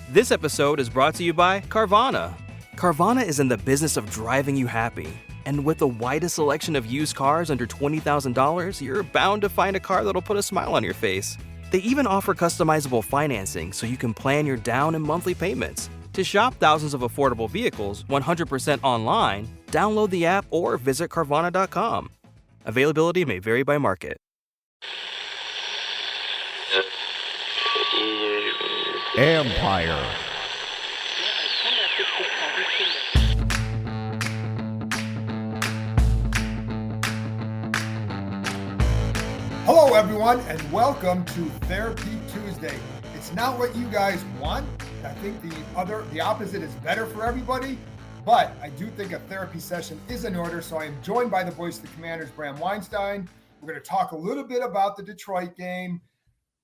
This episode is brought to you by Carvana. Carvana is in the business of driving you happy. And with the widest selection of used cars under $20,000, you're bound to find a car that'll put a smile on your face. They even offer customizable financing so you can plan your down and monthly payments. To shop thousands of affordable vehicles 100% online, download the app or visit Carvana.com. Availability may vary by market. Empire. Hello, everyone, and welcome to Therapy Tuesday. It's not what you guys want. I think the opposite is better for everybody, but I do think a therapy session is in order. So I am joined by the voice of the Commanders, Bram Weinstein. We're going to talk a little bit about the Detroit game.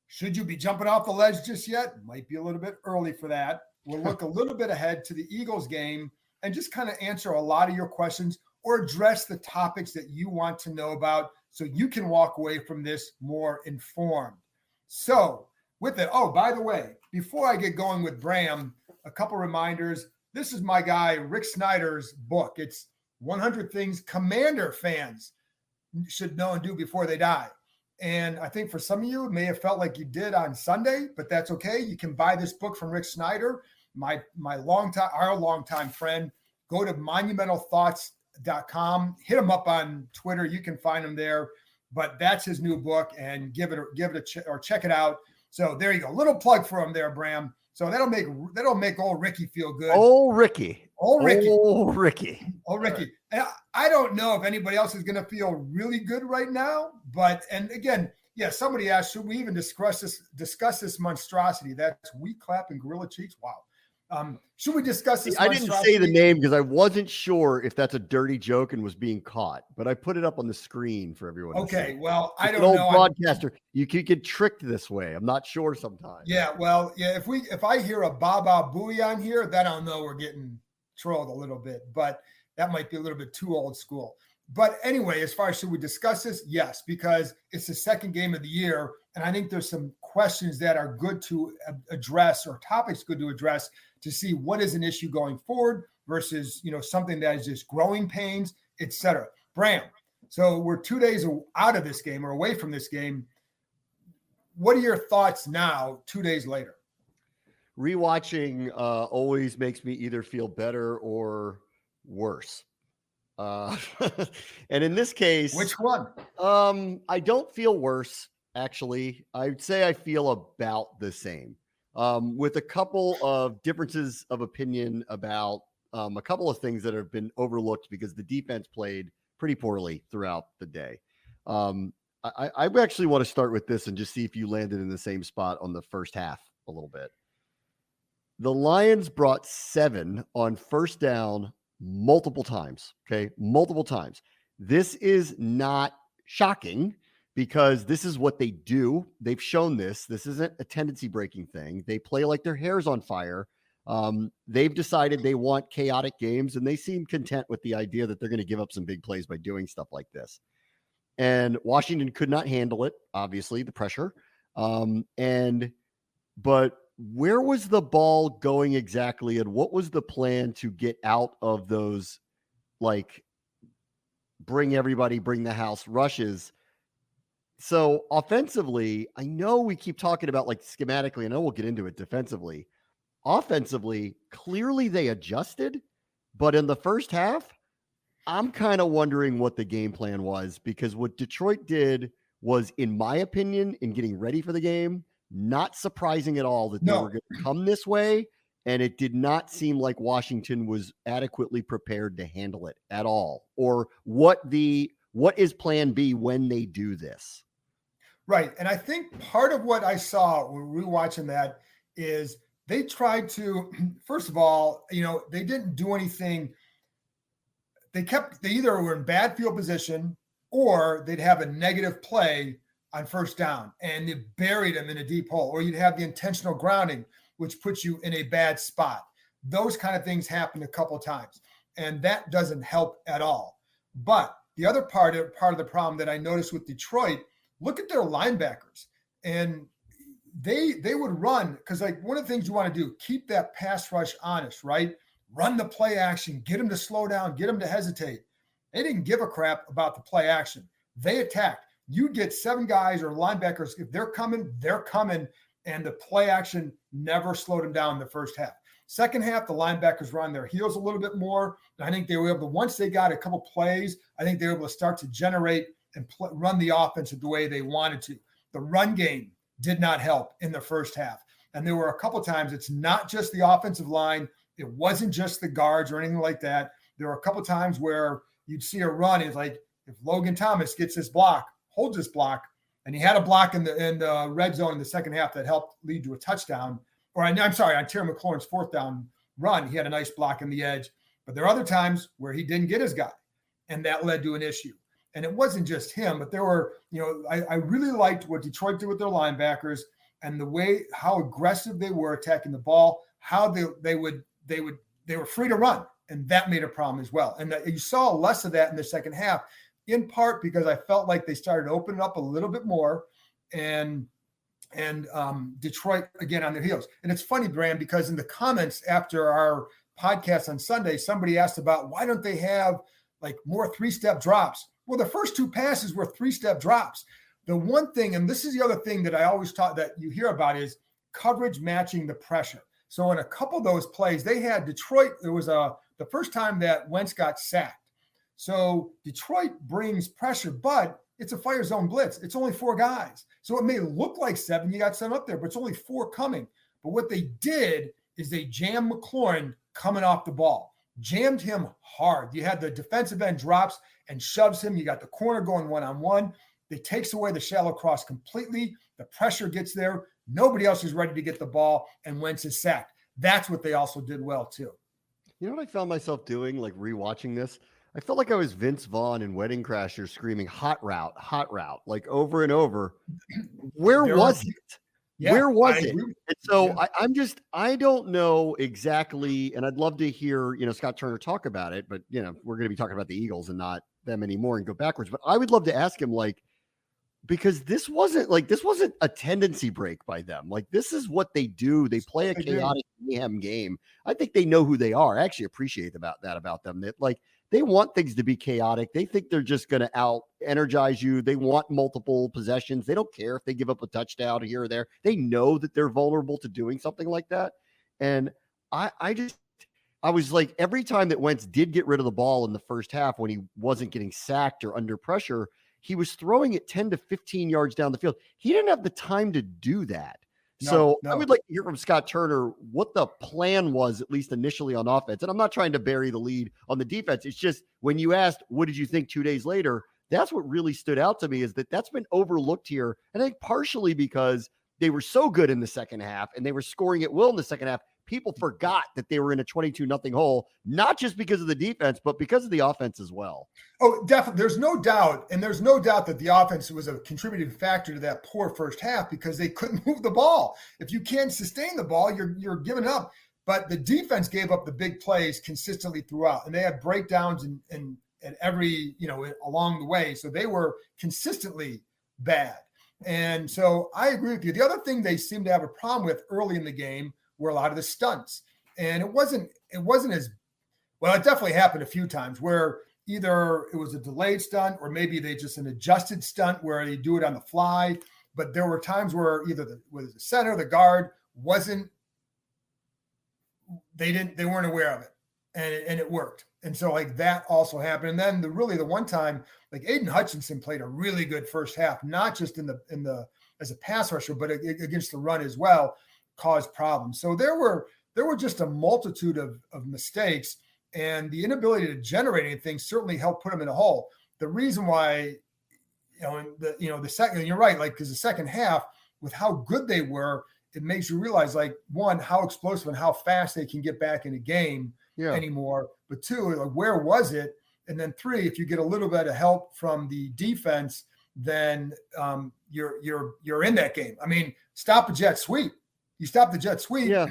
Should you be jumping off the ledge just yet? Might be a little bit early for that. We'll look a little bit ahead to the Eagles game and just kind of answer a lot of your questions or address the topics that you want to know about so you can walk away from this more informed. So with it, oh, by the way, before I get going with Bram, a couple reminders. This is my guy, Rick Snyder's book. It's 100 Things Commander Fans Should Know and Do Before They Die. And I think for some of you, it may have felt like you did on Sunday, but that's okay. You can buy this book from Rick Snyder, our longtime friend. Go to monumentalthoughts.com. Hit him up on Twitter. You can find him there. But that's his new book, and check it out. So there you go. Little plug for him there, Bram. So that'll make old Ricky feel good. Old Ricky. And I don't know if anybody else is going to feel really good right now, and again, yeah, somebody asked, should we even discuss this monstrosity? That's Wheat Clap and Gorilla Cheeks. Wow. Should we discuss this? I didn't say the name because I wasn't sure if that's a dirty joke and was being caught, but I put it up on the screen for everyone. Okay. Well, I don't know. Old broadcaster, you could get tricked this way. I'm not sure sometimes. Yeah. Well, yeah. If I hear a Baba Booey on here, then I'll know we're getting trolled a little bit, but that might be a little bit too old school. But anyway, as far as should we discuss this? Yes, because it's the second game of the year. And I think there's some questions that are good to address, or topics good to address, to see what is an issue going forward versus, something that is just growing pains, etc. Bram, so we're 2 days out of this game or away from this game. What are your thoughts now, 2 days later? Rewatching always makes me either feel better or worse. And in this case, which one? I don't feel worse, actually. I'd say I feel about the same, with a couple of differences of opinion about a couple of things that have been overlooked because the defense played pretty poorly throughout the day. I actually want to start with this and just see if you landed in the same spot on the first half a little bit. The Lions brought 7 on first down multiple times. Okay. Multiple times. This is not shocking because this is what they do. They've shown this. This isn't a tendency breaking thing. They play like their hair's on fire. They've decided they want chaotic games, and they seem content with the idea that they're going to give up some big plays by doing stuff like this. And Washington could not handle it. Obviously the pressure. But where was the ball going exactly? And what was the plan to get out of those, bring the house rushes? So offensively, I know we keep talking about schematically, I know we'll get into it defensively. Offensively, clearly they adjusted, but in the first half, I'm kind of wondering what the game plan was, because what Detroit did was, in my opinion, in getting ready for the game, not surprising at all that they were going to come this way. And it did not seem like Washington was adequately prepared to handle it at all. Or what is plan B when they do this? Right. And I think part of what I saw when rewatching that is they tried to, first of all, they didn't do anything. They either were in bad field position or they'd have a negative play on first down and they buried them in a deep hole, or you'd have the intentional grounding, which puts you in a bad spot. Those kind of things happened a couple of times, and that doesn't help at all. But the other part of the problem that I noticed with Detroit, look at their linebackers. And they would run, because like one of the things you want to do, keep that pass rush honest, right? Run the play action, get them to slow down, get them to hesitate. They didn't give a crap about the play action. They attacked. You get 7 guys or linebackers. If they're coming, and the play action never slowed them down in the first half. Second half, the linebackers were on their heels a little bit more. And I think they were able to, once they got a couple plays, I think they were able to start to generate and run the offense the way they wanted to. The run game did not help in the first half. And there were a couple times, it's not just the offensive line. It wasn't just the guards or anything like that. There were a couple times where you'd see a run. It's like, if Logan Thomas gets this block, holds this block, and he had a block in the red zone in the second half that helped lead to a touchdown. Or I'm sorry, on Terry McLaurin's 4th down run, he had a nice block in the edge. But there are other times where he didn't get his guy, and that led to an issue. And it wasn't just him, but there were, I really liked what Detroit did with their linebackers and the way how aggressive they were attacking the ball, how they were free to run, and that made a problem as well. And you saw less of that in the second half, in part because I felt like they started opening up a little bit more, and Detroit again on their heels. And it's funny, Bram, because in the comments after our podcast on Sunday, somebody asked about why don't they have like more 3-step drops? Well, the first 2 passes were 3-step drops. The one thing, and this is the other thing that I always taught that you hear about, is coverage matching the pressure. So in a couple of those plays, they had Detroit. It was the first time that Wentz got sacked. So Detroit brings pressure, but it's a fire zone blitz. It's only 4 guys. So it may look like 7. You got 7 up there, but it's only 4 coming. But what they did is they jammed McLaurin coming off the ball, jammed him hard. You had the defensive end drops and shoves him. You got the corner going one-on-one. It takes away the shallow cross completely. The pressure gets there. Nobody else is ready to get the ball, and Wentz is sacked. That's what they also did well, too. You know what I found myself doing, like rewatching this? I felt like I was Vince Vaughn in Wedding Crashers screaming hot route, like over and over. Where was it? Yeah, where was it? And so I don't know exactly. And I'd love to hear, Scott Turner talk about it, but we're going to be talking about the Eagles and not them anymore and go backwards. But I would love to ask him, because this wasn't a tendency break by them. Like, this is what they do. They play a chaotic mayhem game. I think they know who they are. I actually appreciate about them. That they want things to be chaotic. They think they're just going to out energize you. They want multiple possessions. They don't care if they give up a touchdown here or there. They know that they're vulnerable to doing something like that. And I was like, every time that Wentz did get rid of the ball in the first half, when he wasn't getting sacked or under pressure, he was throwing it 10 to 15 yards down the field. He didn't have the time to do that. No. I would like to hear from Scott Turner what the plan was, at least initially on offense. And I'm not trying to bury the lead on the defense. It's just when you asked, what did you think 2 days later? That's what really stood out to me, is that's been overlooked here. And I think partially because they were so good in the second half and they were scoring at will in the second half, people forgot that they were in a 22-0 hole, not just because of the defense, but because of the offense as well. Oh, definitely. There's no doubt. And there's no doubt that the offense was a contributing factor to that poor first half, because they couldn't move the ball. If you can't sustain the ball, you're giving up. But the defense gave up the big plays consistently throughout, and they had breakdowns and every, along the way. So they were consistently bad. And so I agree with you. The other thing they seemed to have a problem with early in the game were a lot of the stunts. And it wasn't as well. It definitely happened a few times where either it was a delayed stunt or maybe they just an adjusted stunt where they do it on the fly. But there were times where either the center, the guard they weren't aware of it, and it worked. And so that also happened. And then the one time, Aiden Hutchinson played a really good first half, not just in the as a pass rusher, but against the run as well, caused problems. So there were just a multitude of mistakes, and the inability to generate anything certainly helped put them in a hole. The reason why, the second, you're right, because the second half, with how good they were, it makes you realize, one, how explosive and how fast they can get back in a game anymore. But two, where was it? And then three, if you get a little bit of help from the defense, then you're in that game. I mean, stop a jet sweep. You stop the jet sweep. Yeah.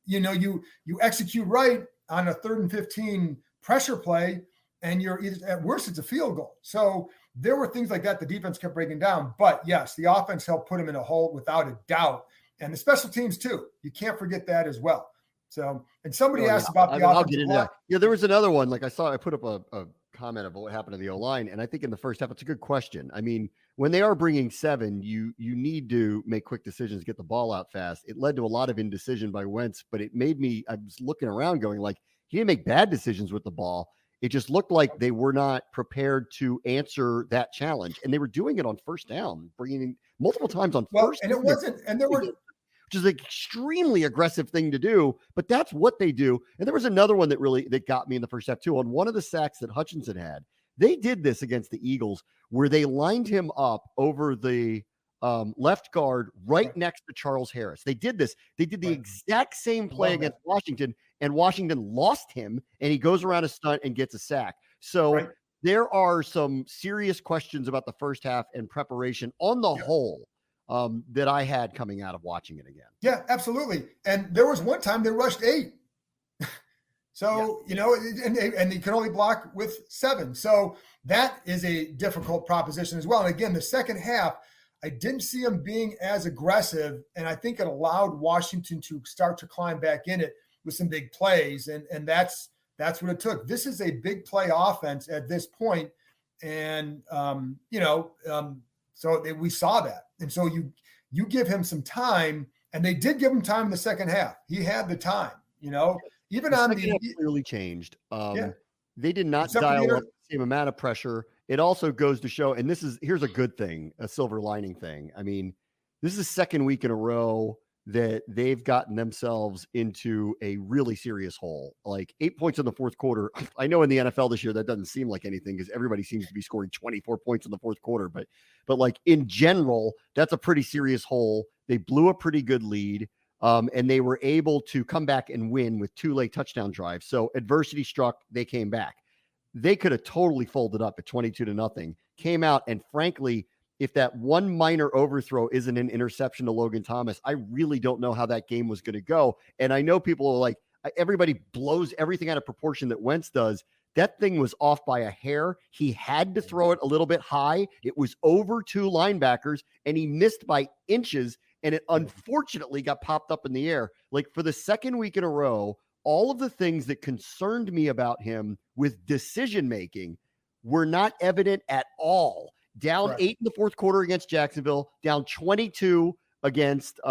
You execute right on a 3rd and 15 pressure play, and you're either, at worst, it's a field goal. So there were things like that the defense kept breaking down. But yes, the offense helped put them in a hole without a doubt. And the special teams too. You can't forget that as well. So, and somebody asked yeah. about the I'll offensive get into line. that. Yeah, there was another one. Like I put up a comment about what happened to the O-line. And I think in the first half, it's a good question. I mean, when they are bringing 7, you need to make quick decisions, get the ball out fast. It led to a lot of indecision by Wentz, but it made me, I was looking around going like, he didn't make bad decisions with the ball. It just looked like they were not prepared to answer that challenge. And they were doing it on first down, bringing in multiple times on first. And it wasn't, and there were, which is an extremely aggressive thing to do, but that's what they do. And there was another one that got me in the first half too. On one of the sacks that Hutchinson had, they did this against the Eagles where they lined him up over the left guard right next to Charles Harris. They did this. They did the exact same play against Washington, and Washington lost him, and he goes around a stunt and gets a sack. So there are some serious questions about the first half and preparation on the whole that I had coming out of watching it again. Yeah, absolutely. And there was one time they rushed 8. So, and you can only block with 7. So that is a difficult proposition as well. And again, the second half, I didn't see them being as aggressive. And I think it allowed Washington to start to climb back in it with some big plays. And that's what it took. This is a big play offense at this point. And, so we saw that. And so you give him some time, and they did give him time in the second half. He had the time, even on the clearly changed. They did not dial up the same amount of pressure. It also goes to show, and here's a good thing, a silver lining thing. I mean, this is the second week in a row that they've gotten themselves into a really serious hole. Like 8 points in the fourth quarter. I know in the NFL this year, that doesn't seem like anything because everybody seems to be scoring 24 points in the fourth quarter. But like in general, that's a pretty serious hole. They blew a pretty good lead. And they were able to come back and win with 2 late touchdown drives. So adversity struck, they came back. They could have totally folded up at 22-0, came out. And frankly, if that one minor overthrow isn't an interception to Logan Thomas, I really don't know how that game was going to go. And I know people are like, everybody blows everything out of proportion that Wentz does. That thing was off by a hair. He had to throw it a little bit high. It was over 2 linebackers, and he missed by inches. And it unfortunately got popped up in the air. Like for the second week in a row, all of the things that concerned me about him with decision-making were not evident at all. Down 8 in the fourth quarter against Jacksonville, down 22 against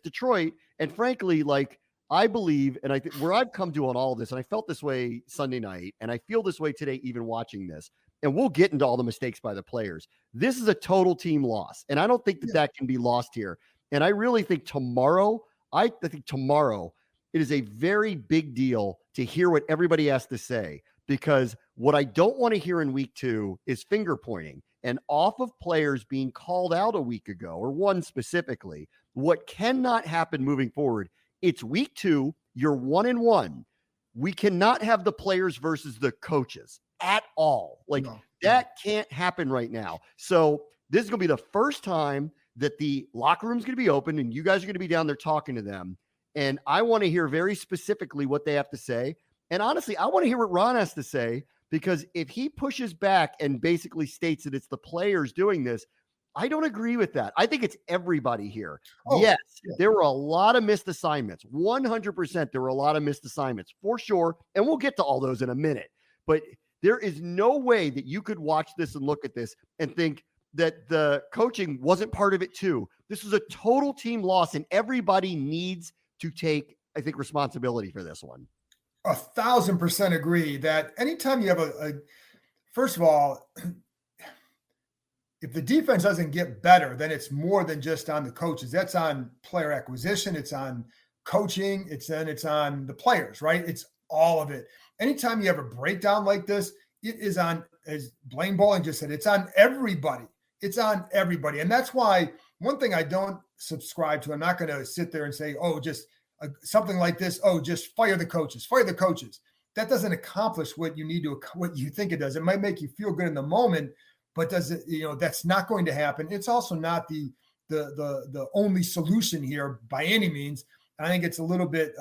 Detroit. And frankly, like I believe, and I think where I've come to on all of this, and I felt this way Sunday night, and I feel this way today, even watching this, and we'll get into all the mistakes by the players. This is a total team loss. And I don't think that can be lost here. And I really think tomorrow, it is a very big deal to hear what everybody has to say, because what I don't want to hear in week 2 is finger pointing and off of players being called out a week ago, or one specifically. What cannot happen moving forward, it's week 2, you're 1-1. We cannot have the players versus the coaches at all. Like that can't happen right now. So this is going to be the first time that the locker room is going to be open and you guys are going to be down there talking to them. And I want to hear very specifically what they have to say. And honestly, I want to hear what Ron has to say, because if he pushes back and basically states that it's the players doing this, I don't agree with that. I think it's everybody here. There were a lot of missed assignments. 100% there were a lot of missed assignments for sure. And we'll get to all those in a minute. But there is no way that you could watch this and look at this and think that the coaching wasn't part of it too. This was a total team loss, and everybody needs to take, I think, responsibility for this one. 1,000% agree that anytime you have first of all, if the defense doesn't get better, then it's more than just on the coaches. That's on player acquisition. It's on coaching. It's on the players, right? It's all of it. Anytime you have a breakdown like this, it is on, as Blaine Bowling just said, it's on everybody. It's on everybody. And that's why one thing I don't subscribe to, I'm not going to sit there and say, just something like this. Just fire the coaches. That doesn't accomplish what you need to, what you think it does. It might make you feel good in the moment, but does it, that's not going to happen. It's also not the only solution here by any means. I think it's a little bit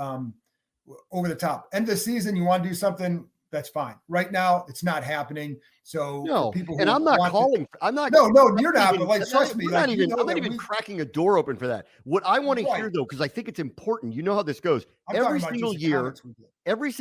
over the top. End of the season, you want to do something, that's fine. Right now, it's not happening. So for No, people who and I'm not calling. I'm not. No, you're not. But like, trust me, like, I'm not even cracking a door open for that. What I want to hear though, because I think it's important. You know how this goes. Every single year, every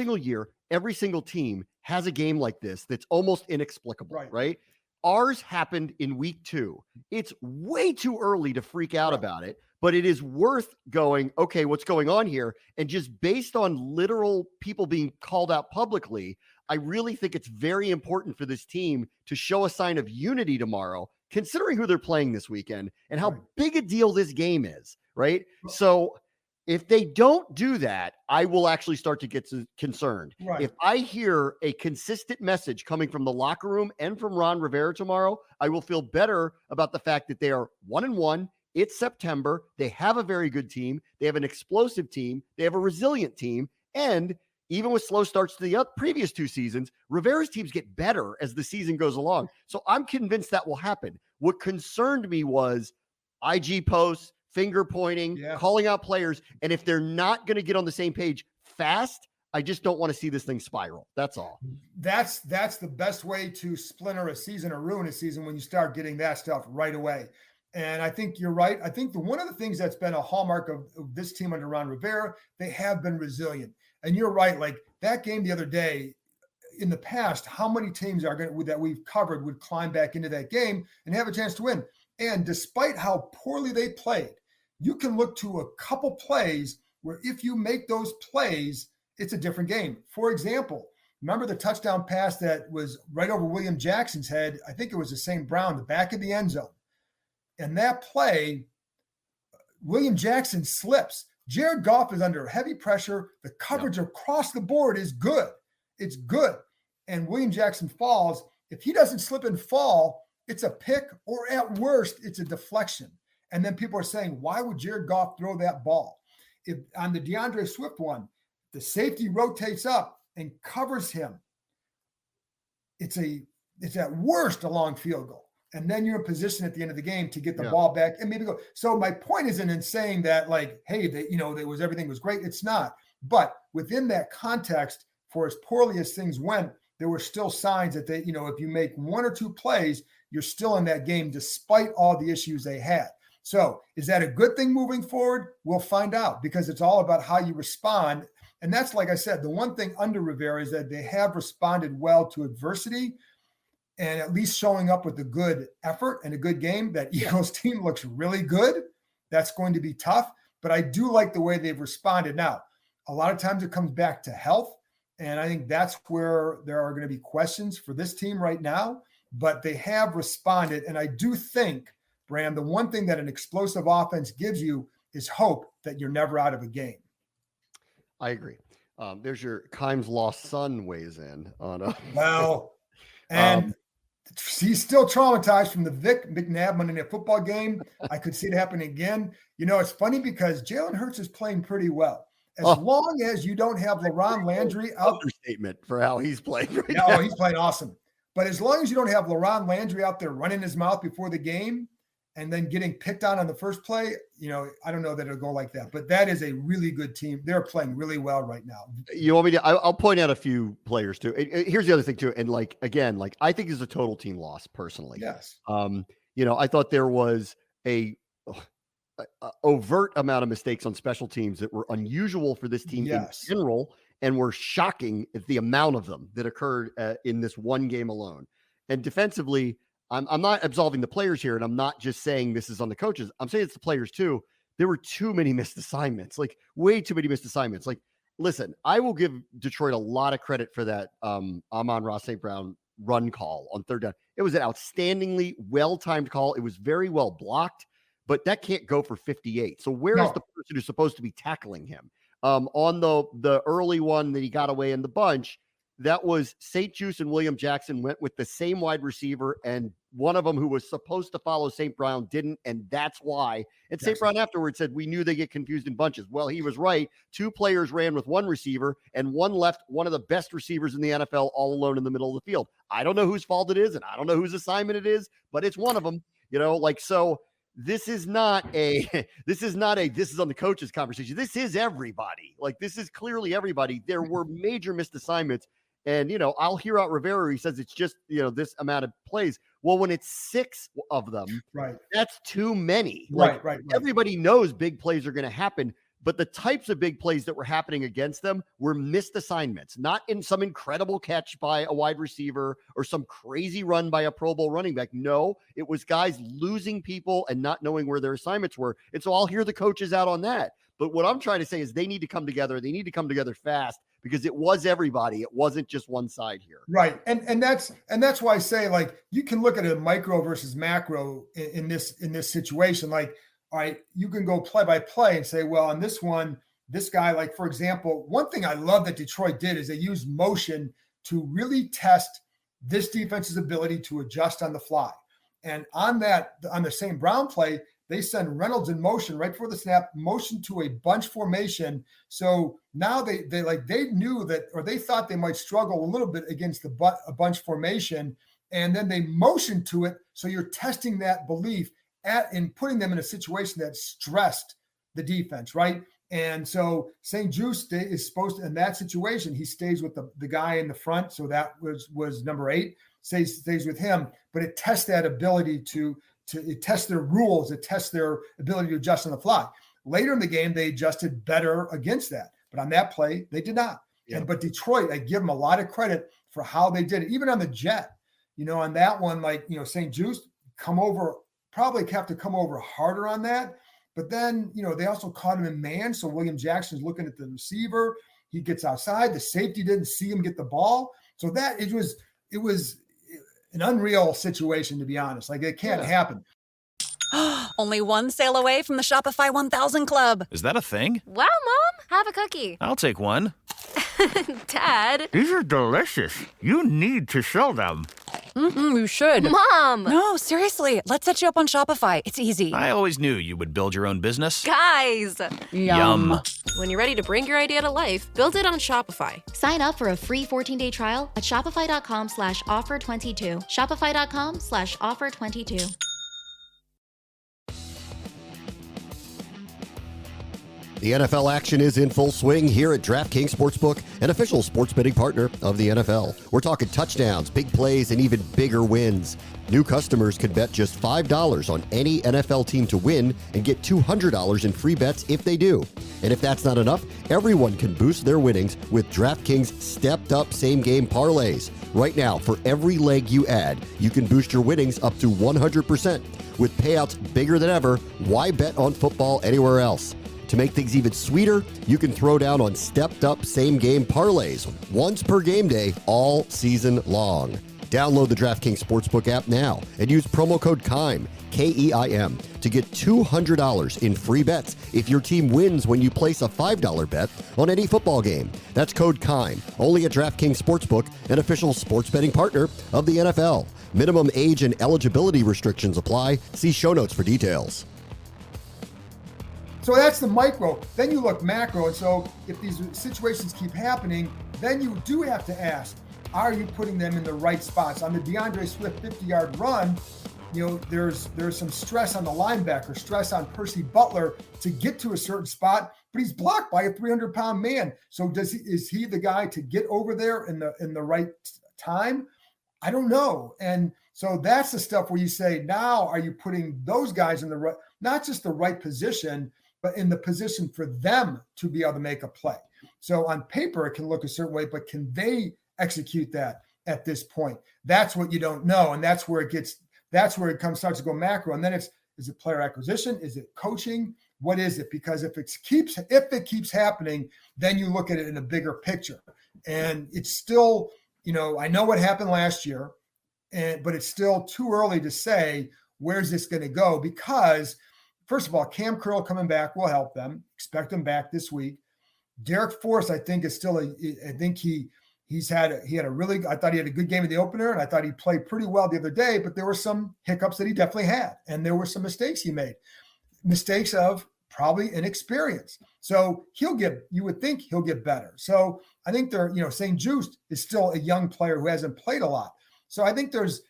single team has a game like this that's almost inexplicable, right? Ours happened in week 2. It's way too early to freak out about it, but it is worth going, okay, what's going on here? And just based on literal people being called out publicly, I really think it's very important for this team to show a sign of unity tomorrow, considering who they're playing this weekend and how big a deal this game is, right? So if they don't do that, I will actually start to get concerned. If I hear a consistent message coming from the locker room and from Ron Rivera tomorrow, I will feel better about the fact that they are 1-1. It's September. They have a very good team. They have an explosive team. They have a resilient team. And even with slow starts to the previous 2 seasons, Rivera's teams get better as the season goes along. So I'm convinced that will happen. What concerned me was IG posts, finger pointing, calling out players. And if they're not going to get on the same page fast, I just don't want to see this thing spiral. That's all. That's the best way to splinter a season or ruin a season, when you start getting that stuff right away. And I think you're right. I think one of the things that's been a hallmark of this team under Ron Rivera, they have been resilient. And you're right. Like that game the other day, in the past, how many teams that we've covered would climb back into that game and have a chance to win? And despite how poorly they played, you can look to a couple plays where if you make those plays, it's a different game. For example, remember the touchdown pass that was right over William Jackson's head? I think it was the St. Brown, the back of the end zone. And that play, William Jackson slips. Jared Goff is under heavy pressure. The coverage across the board is good. It's good. And William Jackson falls. If he doesn't slip and fall, it's a pick, or at worst, it's a deflection. And then people are saying, why would Jared Goff throw that ball? If on the DeAndre Swift one, the safety rotates up and covers him, it's at worst a long field goal. And then you're in position at the end of the game to get the ball back and maybe go. So my point isn't in saying that like, hey, everything was great. It's not. But within that context, for as poorly as things went, there were still signs that if you make 1 or 2 plays, you're still in that game despite all the issues they had. So is that a good thing moving forward? We'll find out, because it's all about how you respond. And that's, like I said, the one thing under Rivera is that they have responded well to adversity, and at least showing up with a good effort and a good game. That Eagles team looks really good. That's going to be tough, but I do like the way they've responded. Now, a lot of times it comes back to health, and I think that's where there are going to be questions for this team right now, but they have responded. And I do think, Bram, the one thing that an explosive offense gives you is hope that you're never out of a game. I agree. There's your Kimes' lost son weighs in on well, and he's still traumatized from the Vic McNabb Monday Night Football game. I could see it happening again. It's funny because Jalen Hurts is playing pretty well. As long as you don't have LaRon Landry out. Understatement for how he's playing right now. Oh, he's playing awesome. But as long as you don't have LaRon Landry out there running his mouth before the game and then getting picked on the first play, I don't know that it'll go like that. But that is a really good team. They're playing really well right now. You want me to? I'll point out a few players too. Here's the other thing too. And again, I think it's a total team loss personally. Yes. I thought there was a overt amount of mistakes on special teams that were unusual for this team in general, and were shocking at the amount of them that occurred in this one game alone. And defensively, I'm not absolving the players here, and I'm not just saying this is on the coaches. I'm saying it's the players too. There were too many missed assignments, way too many missed assignments. Listen, I will give Detroit a lot of credit for that Amon-Ra St. Brown run call on third down. It was an outstandingly well-timed call. It was very well blocked, but that can't go for 58. So where is the person who's supposed to be tackling him? On the early one that he got away in the bunch, that was St. Juice and William Jackson went with the same wide receiver, and one of them who was supposed to follow St. Brown didn't, and that's why. And St. Brown afterwards said, we knew they get confused in bunches. Well, he was right. 2 players ran with one receiver, and one left one of the best receivers in the NFL all alone in the middle of the field. I don't know whose fault it is, and I don't know whose assignment it is, but it's one of them. So this is not a this is on the coaches conversation. This is everybody. This is clearly everybody. There were major missed assignments. And, I'll hear out Rivera. He says it's just, this amount of plays. Well, when it's 6 of them, right, that's too many. Right. Everybody knows big plays are going to happen, but the types of big plays that were happening against them were missed assignments, not in some incredible catch by a wide receiver or some crazy run by a Pro Bowl running back. No, it was guys losing people and not knowing where their assignments were. And so I'll hear the coaches out on that. But what I'm trying to say is they need to come together. They need to come together fast because it was everybody. It wasn't just one side here. Right. And that's why I say, like, you can look at a micro versus macro in this situation. Like, all right, you can go play by play and say, well, on this one, this guy, like, for example, one thing I love that Detroit did is they used motion to really test this defense's ability to adjust on the fly. And on the same Brown play, they send Reynolds in motion right before the snap, motion to a bunch formation. So now they knew that, or they thought they might struggle a little bit against a bunch formation. And then they motioned to it. So you're testing that belief in putting them in a situation that stressed the defense, right? And so St. Juste is supposed to, in that situation, he stays with the guy in the front. So that was number 8, stays with him. But it tests that ability it tests their rules, it tests their ability to adjust on the fly. Later in the game, they adjusted better against that. But on that play, they did not. Yeah. But Detroit, I give them a lot of credit for how they did it. Even on the jet, on that one, like, St. Juste probably have to come over harder on that. But then, they also caught him in man. So William Jackson's looking at the receiver. He gets outside. The safety didn't see him get the ball. So that it was an unreal situation, to be honest. Like, it can't happen. Only one sale away from the Shopify 1000 Club. Is that a thing? Wow, Mom, have a cookie. I'll take one. Dad. These are delicious. You need to show them. You should. Mom! No, seriously. Let's set you up on Shopify. It's easy. I always knew you would build your own business. Guys! Yum. When you're ready to bring your idea to life, build it on Shopify. Sign up for a free 14-day trial at shopify.com/offer22. Shopify.com/offer22. The NFL action is in full swing here at DraftKings Sportsbook, an official sports betting partner of the NFL. We're talking touchdowns, big plays, and even bigger wins. New customers can bet just $5 on any NFL team to win and get $200 in free bets if they do. And if that's not enough, everyone can boost their winnings with DraftKings stepped-up same-game parlays. Right now, for every leg you add, you can boost your winnings up to 100%. With payouts bigger than ever, why bet on football anywhere else? To make things even sweeter, you can throw down on stepped-up same-game parlays once per game day all season long. Download the DraftKings Sportsbook app now and use promo code KEIM, K-E-I-M, to get $200 in free bets if your team wins when you place a $5 bet on any football game. That's code KEIM, only at DraftKings Sportsbook, an official sports betting partner of the NFL. Minimum age and eligibility restrictions apply. See show notes for details. So that's the micro. Then you look macro. And so if these situations keep happening, then you do have to ask, are you putting them in the right spots? On the DeAndre Swift 50-yard run, there's some stress on the linebacker, stress on Percy Butler to get to a certain spot, but he's blocked by a 300-pound man. So is he the guy to get over there in the right time? I don't know. And so that's the stuff where you say, now are you putting those guys in the right, not just the right position, but in the position for them to be able to make a play. So on paper, it can look a certain way, but can they execute that at this point? That's what you don't know. And that's where it starts to go macro. And then is it player acquisition? Is it coaching? What is it? Because if it keeps happening, then you look at it in a bigger picture. And it's still, I know what happened last year, but it's still too early to say, where's this going to go? Because first of all, Cam Curl coming back will help them. Expect him back this week. Derek Forrest, I think, is still I think he had I thought he had a good game in the opener, and I thought he played pretty well the other day, but there were some hiccups that he definitely had, and there were some mistakes he made. Mistakes of probably inexperience. So you would think he'll get better. So I think St. Juste is still a young player who hasn't played a lot. So I think those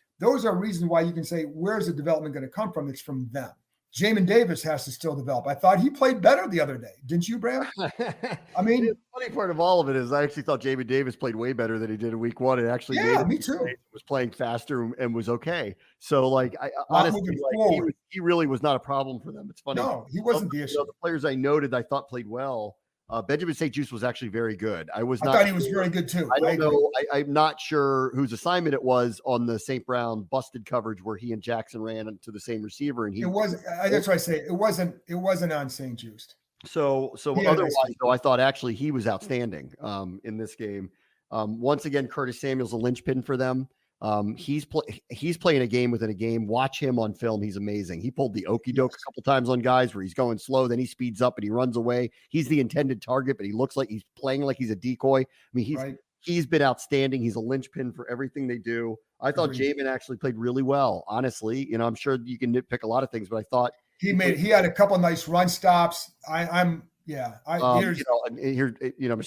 are reasons why you can say, where's the development going to come from? It's from them. Jamin Davis has to still develop. I thought he played better the other day. Didn't you, Bram? I mean, the funny part of all of it is I actually thought Jamin Davis played way better than he did in week one. And actually me too. Was playing faster and was okay. So like, I Not honestly, moving like, he really was not a problem for them. It's funny. No, he wasn't the issue. The players I noted I thought played well. Benjamin St. Juste was actually very good. I thought he was very good too. I don't know. I'm not sure whose assignment it was on the St. Brown busted coverage where he and Jackson ran into the same receiver, and it was. That's why I say it wasn't on St. Juste. So otherwise, though, I thought actually he was outstanding in this game. Once again, Curtis Samuel's a linchpin for them. He's playing a game within a game. Watch him on film. He's amazing. He pulled the okey doke a couple times on guys where he's going slow, then he speeds up and he runs away. He's the intended target, but he looks like he's playing like he's a decoy. I mean, he's been outstanding. He's a linchpin for everything they do. I thought Jamin actually played really well. Honestly, I'm sure you can nitpick a lot of things, but I thought he had a couple nice run stops. Mr.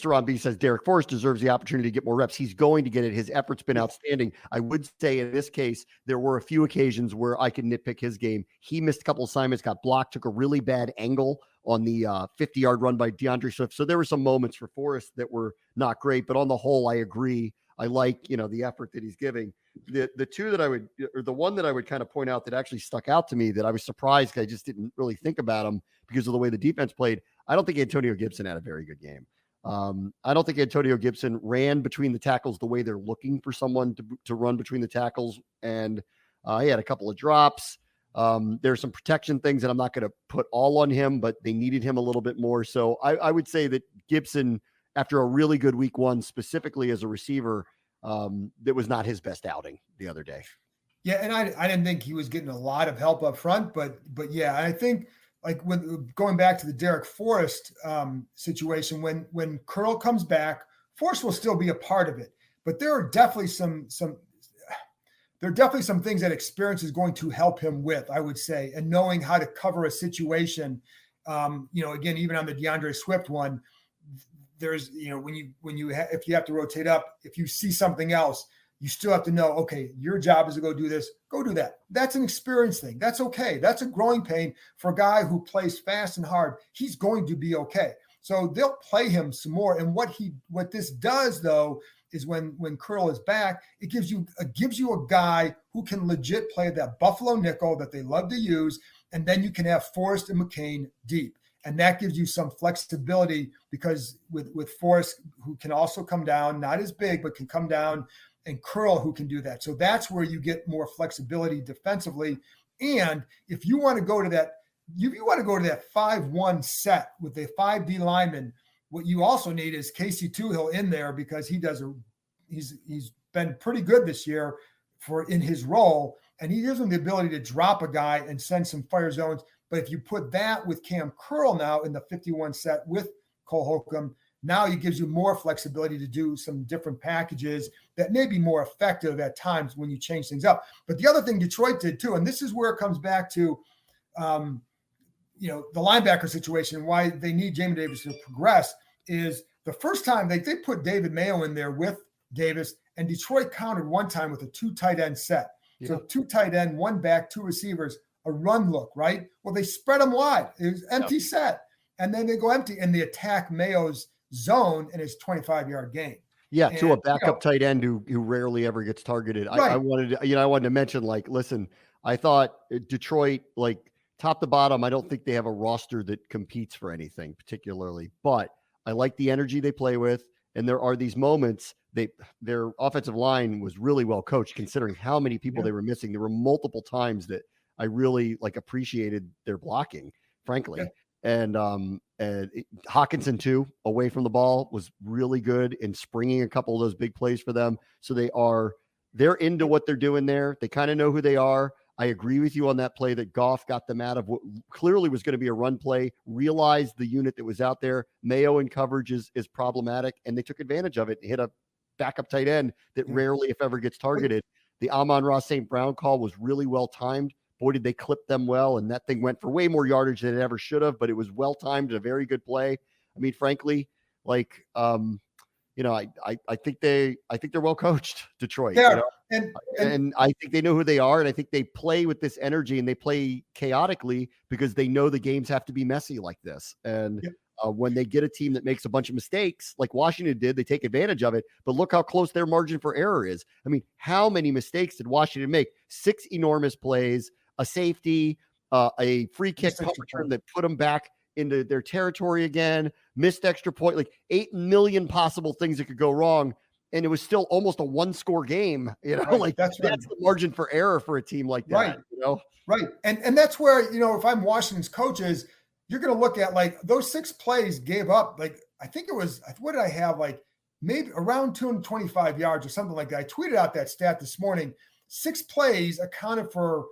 Ron B says Derek Forrest deserves the opportunity to get more reps. He's going to get it. His effort's been outstanding. I would say in this case, there were a few occasions where I could nitpick his game. He missed a couple assignments, got blocked, took a really bad angle on the 50-yard run by DeAndre Swift. So there were some moments for Forrest that were not great, but on the whole, I agree. I like, the effort that he's giving. The one that I would kind of point out that actually stuck out to me that I was surprised, I just didn't really think about him because of the way the defense played. I don't think Antonio Gibson had a very good game. I don't think Antonio Gibson ran between the tackles the way they're looking for someone to run between the tackles. And he had a couple of drops. There's some protection things that I'm not going to put all on him, but they needed him a little bit more. So I would say that Gibson, after a really good week one, specifically as a receiver, that was not his best outing the other day. Yeah. And I didn't think he was getting a lot of help up front, but yeah, I think, like when going back to the Derek Forrest situation, when Curl comes back, Forrest will still be a part of it. But there are definitely some things that experience is going to help him with, I would say, and knowing how to cover a situation. Again, even on the DeAndre Swift one, there's if you have to rotate up, if you see something else, you still have to know, okay, your job is to go do this, go do that. That's an experience thing. That's okay. That's a growing pain for a guy who plays fast and hard. He's going to be okay. So they'll play him some more. And what this does though, is when Curl is back, it gives you a guy who can legit play that Buffalo nickel that they love to use. And then you can have Forrest and McCain deep. And that gives you some flexibility because with Forrest, who can also come down, not as big, but can come down, and Curl, who can do that. So that's where you get more flexibility defensively. And if you want to go to that 5-1 set with the 5D lineman, what you also need is Casey Toohill in there because he's been pretty good this year in his role, and he gives him the ability to drop a guy and send some fire zones. But if you put that with Cam Curl now in the 51 set with Cole Holcomb, now it gives you more flexibility to do some different packages that may be more effective at times when you change things up. But the other thing Detroit did too, and this is where it comes back to, the linebacker situation, why they need Jamin Davis to progress, is the first time they put David Mayo in there with Davis, and Detroit countered one time with a 2 tight end set. Yeah. So 2 tight end, 1 back, 2 receivers, a run look, right? Well, they spread them wide. It was empty set. And then they go empty and they attack Mayo's zone in his 25-yard game. Yeah, to a backup tight end who rarely ever gets targeted. Right. I wanted to mention, listen, I thought Detroit, top to bottom, I don't think they have a roster that competes for anything particularly, but I like the energy they play with. And there are these moments, their offensive line was really well coached considering how many people they were missing. There were multiple times that I really appreciated their blocking, frankly. Yeah. And Hawkinson too, away from the ball, was really good in springing a couple of those big plays for them. So they're into what they're doing there. They kind of know who they are. I agree with you on that play that Goff got them out of what clearly was going to be a run play, realized the unit that was out there. Mayo in coverage is problematic, and they took advantage of it and hit a backup tight end that rarely, if ever, gets targeted. The Amon-Ra St. Brown call was really well timed. Boy, did they clip them well, and that thing went for way more yardage than it ever should have, but it was well timed and a very good play. I mean, frankly, I think they're well coached, Detroit. Yeah. And I think they know who they are, and I think they play with this energy and they play chaotically because they know the games have to be messy like this. And when they get a team that makes a bunch of mistakes, like Washington did, they take advantage of it. But look how close their margin for error is. I mean, how many mistakes did Washington make? 6 enormous plays, a safety, a free kick punt return that put them back into their territory again, missed extra point, like 8 million possible things that could go wrong. And it was still almost a 1-score game, Right, that's the margin for error for a team like that, Right. And that's where, if I'm Washington's coaches, you're going to look at like those 6 plays gave up. Like, I think it was, what did I have? Like maybe around 225 yards or something like that. I tweeted out that stat this morning. 6 plays accounted for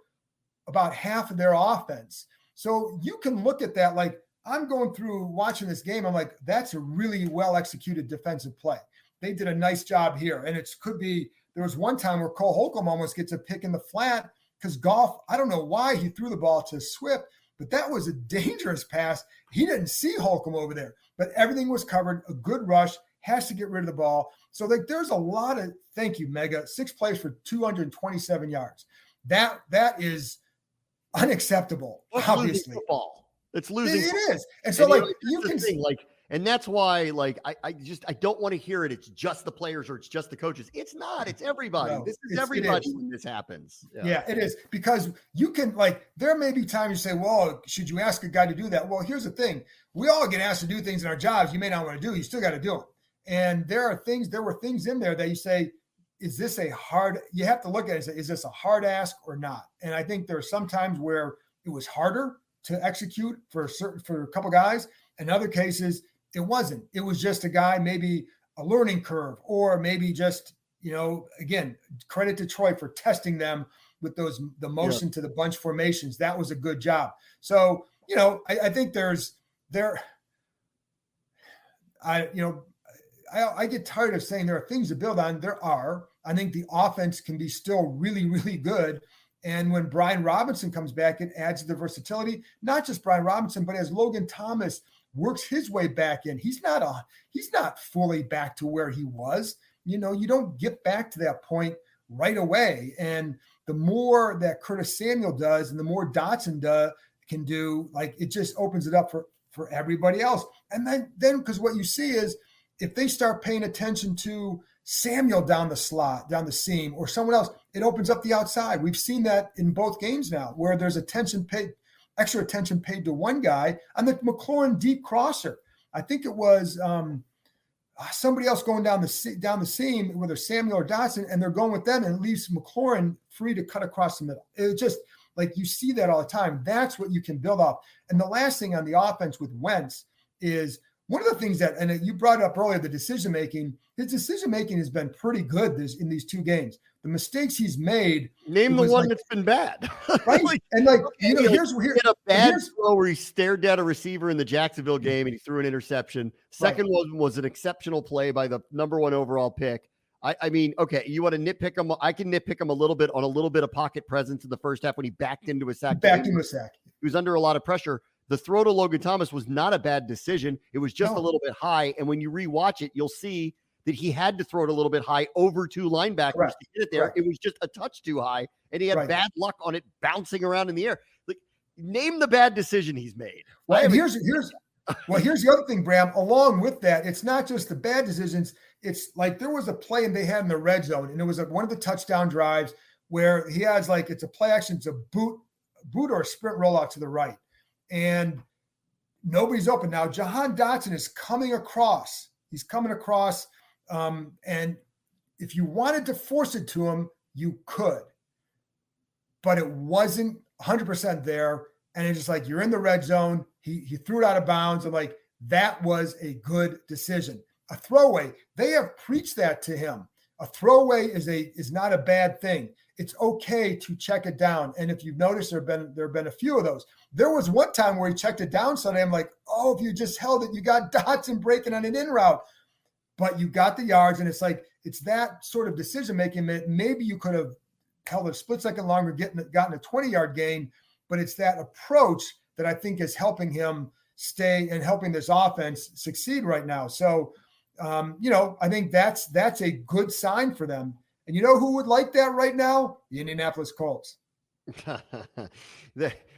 about half of their offense. So you can look at that. Like, I'm going through watching this game. I'm like, that's a really well executed defensive play. They did a nice job here. And it could be, there was one time where Cole Holcomb almost gets a pick in the flat because Goff, I don't know why he threw the ball to Swift, but that was a dangerous pass. He didn't see Holcomb over there, but everything was covered. A good rush, has to get rid of the ball. So like, there's a lot of, thank you, Mega, 6 plays for 227 yards. That is unacceptable, obviously. It's losing. It is. And so you can see, and that's why, I don't want to hear it. It's just the players or it's just the coaches. It's not. It's everybody. No, this is everybody when this happens. Yeah, it is. Because you can, there may be times you say, well, should you ask a guy to do that? Well, here's the thing. We all get asked to do things in our jobs you may not want to do. You still got to do them. And there were things in there that you say, is this you have to look at it and say, is this a hard ask or not? And I think there are some times where it was harder to execute for a couple guys. In other cases, it wasn't. It was just a guy, maybe a learning curve, or maybe just, again, credit to Troy for testing them with the motion to the bunch formations. That was a good job. So, I think I get tired of saying there are things to build on. There are. I think the offense can be still really, really good. And when Brian Robinson comes back, it adds to the versatility. Not just Brian Robinson, but as Logan Thomas works his way back in, he's not fully back to where he was. You don't get back to that point right away. And the more that Curtis Samuel does and the more Dotson can do, it just opens it up for everybody else. And then because what you see is if they start paying attention to Samuel down the slot, down the seam, or someone else, it opens up the outside. We've seen that in both games now, where there's extra attention paid to one guy on the McLaurin deep crosser. I think it was somebody else going down the seam, whether Samuel or Dotson, and they're going with them, and it leaves McLaurin free to cut across the middle. It just you see that all the time. That's what you can build off. And the last thing on the offense with Wentz is one of the things and you brought up earlier, the decision-making. His decision-making has been pretty good in these 2 games. The mistakes he's made. Name the one that's been bad. Right? Here's a bad throw where he stared down a receiver in the Jacksonville game and he threw an interception. Second one was an exceptional play by the number 1 overall pick. I mean, okay, you want to nitpick him. I can nitpick him a little bit on a little bit of pocket presence in the first half when he backed into a sack. He was under a lot of pressure. The throw to Logan Thomas was not a bad decision. It was just a little bit high. And when you rewatch it, you'll see that he had to throw it a little bit high over 2 linebackers to get it there. Correct. It was just a touch too high, and he had bad luck on it bouncing around in the air. Name the bad decision he's made. Well, here's the other thing, Bram. Along with that, it's not just the bad decisions. It's there was a play and they had in the red zone, and it was one of the touchdown drives where he has it's a play action, it's a boot or a sprint rollout to the right, and nobody's open. Now, Jahan Dotson is coming across. He's coming across. And if you wanted to force it to him, you could, but it wasn't 100% there. And it's just you're in the red zone. He threw it out of bounds. I'm that was a good decision. A throwaway, they have preached that to him. A throwaway is not a bad thing. It's okay to check it down. And if you've noticed, there have been a few of those. There was one time where he checked it down Sunday. I'm if you just held it, you got Dotson breaking on an in route. But you got the yards, and it's that sort of decision-making that maybe you could have held a split second longer, gotten a 20-yard gain, but it's that approach that I think is helping him stay and helping this offense succeed right now. So, I think that's a good sign for them. And you know who would like that right now? The Indianapolis Colts.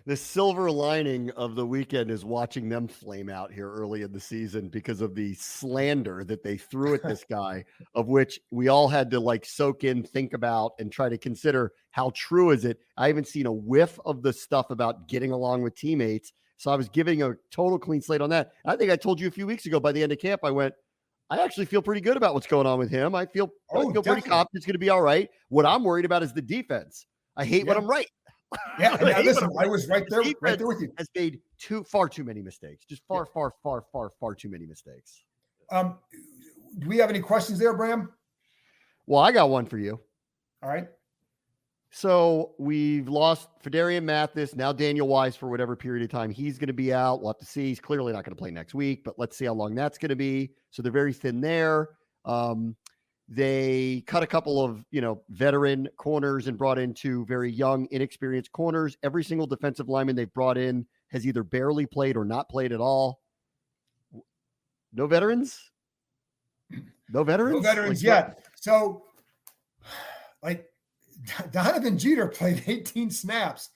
The silver lining of the weekend is watching them flame out here early in the season because of the slander that they threw at this guy, of which we all had to like soak in, think about, and try to consider how true is it. I haven't seen a whiff of the stuff about getting along with teammates. So I was giving a total clean slate on that. I think I told you a few weeks ago by the end of camp, I went, I actually feel pretty good about what's going on with him. I feel pretty confident it's going to be all right. What I'm worried about is the defense. I hate when I'm right. Yeah, listen, I was right there with you. Has made far too many mistakes. Just far too many mistakes. Do we have any questions there, Bram? Well, I got one for you. All right. So we've lost Fedarian Mathis, now Daniel Wise for whatever period of time he's going to be out. We'll have to see. He's clearly not going to play next week, but let's see how long that's going to be. So they're very thin there. They cut a couple of, veteran corners and brought in two very young, inexperienced corners. Every single defensive lineman they've brought in has either barely played or not played at all. No veterans? No veterans yet. So, Donovan Jeter played 18 snaps.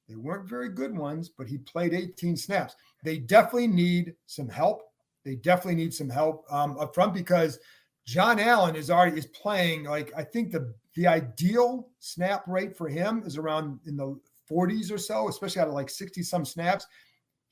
They weren't very good ones, but he played 18 snaps. They definitely need some help. Up front because John Allen is playing I think the ideal snap rate for him is around in the 40s or so, especially out of 60 some snaps.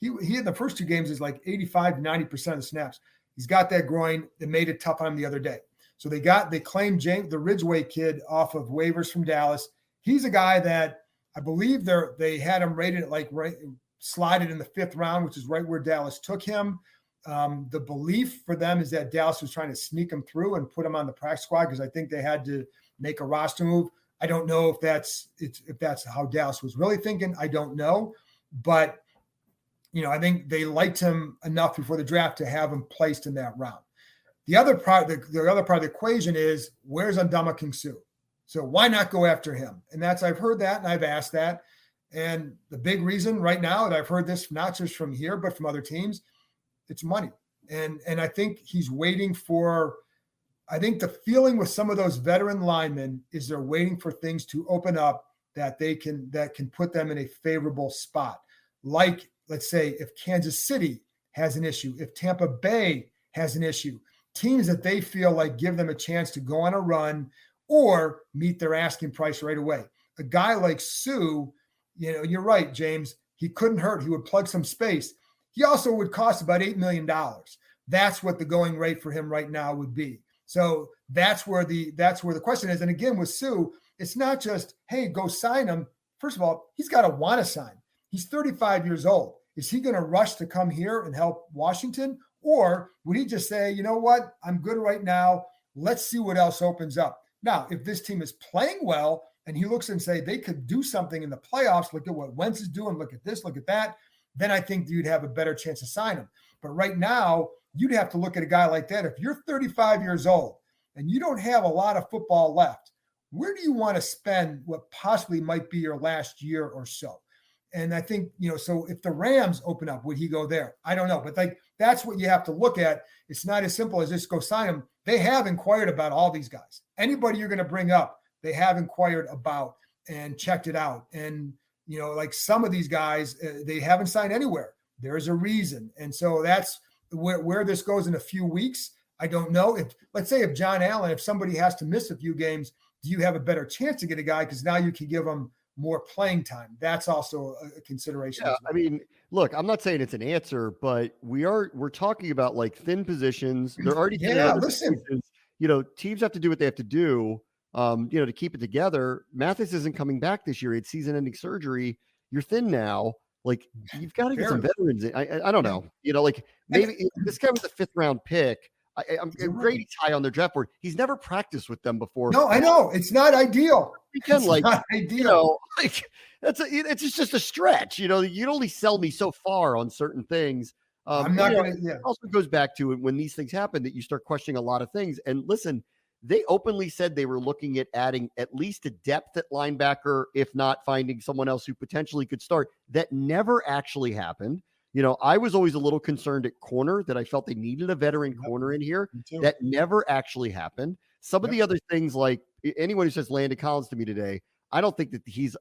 He in the first two games is 85 to 90% of the snaps. He's got that groin that made it tough on him the other day. So they claimed the Ridgeway kid off of waivers from Dallas. He's a guy that I believe they had him rated at slided in the 5th round, which is right where Dallas took him. The belief for them is that Dallas was trying to sneak him through and put him on the practice squad because I think they had to make a roster move. I don't know if that's how Dallas was really thinking. I don't know, but I think they liked him enough before the draft to have him placed in that round. The other part of the equation is where's Ndamukong Suh? So why not go after him? And I've heard that and I've asked that. And the big reason right now, and I've heard this not just from here but from other teams, it's money. And I think he's waiting for, I think the feeling with some of those veteran linemen is they're waiting for things to open up that can put them in a favorable spot. Like, let's say if Kansas City has an issue, if Tampa Bay has an issue, teams that they feel give them a chance to go on a run or meet their asking price right away. A guy like Suh, you're right, James, he couldn't hurt. He would plug some space. He also would cost about $8 million. That's what the going rate for him right now would be. So that's where the question is. And again, with Suh, it's not just, hey, go sign him. First of all, he's got to want to sign. He's 35 years old. Is he going to rush to come here and help Washington? Or would he just say, you know what, I'm good right now. Let's see what else opens up. Now, if this team is playing well and he looks and say they could do something in the playoffs, look at what Wentz is doing, look at this, look at that, then I think you'd have a better chance to sign him. But right now, you'd have to look at a guy like that. If you're 35 years old and you don't have a lot of football left, where do you want to spend what possibly might be your last year or so? And I think, so if the Rams open up, would he go there? I don't know. But that's what you have to look at. It's not as simple as just go sign him. They have inquired about all these guys. Anybody you're going to bring up, they have inquired about and checked it out. And, some of these guys, they haven't signed anywhere. There's a reason. And so that's where this goes in a few weeks. I don't know. Let's say if John Allen, if somebody has to miss a few games, do you have a better chance to get a guy? Because now you can give them more playing time. That's also a consideration. Yeah, I mean, look, I'm not saying it's an answer, but we're talking about thin positions. They're already listen. Positions. Teams have to do what they have to do. To keep it together. Mathis isn't coming back this year. He had season-ending surgery. You're thin now. You've got to get some veterans. I don't know. Maybe this guy was a 5th round pick. I'm Grady's high on their draft board. He's never practiced with them before. No, I know it's not ideal. Not ideal. It's just a stretch. You'd only sell me so far on certain things. I'm not going to. Yeah. It also goes back to when these things happen that you start questioning a lot of things. And listen, they openly said they were looking at adding at least a depth at linebacker, if not finding someone else who potentially could start. That never actually happened. I was always a little concerned at corner that I felt they needed a veteran corner in here. That never actually happened. Some of the other things, like anyone who says Landon Collins to me today, I don't think that he's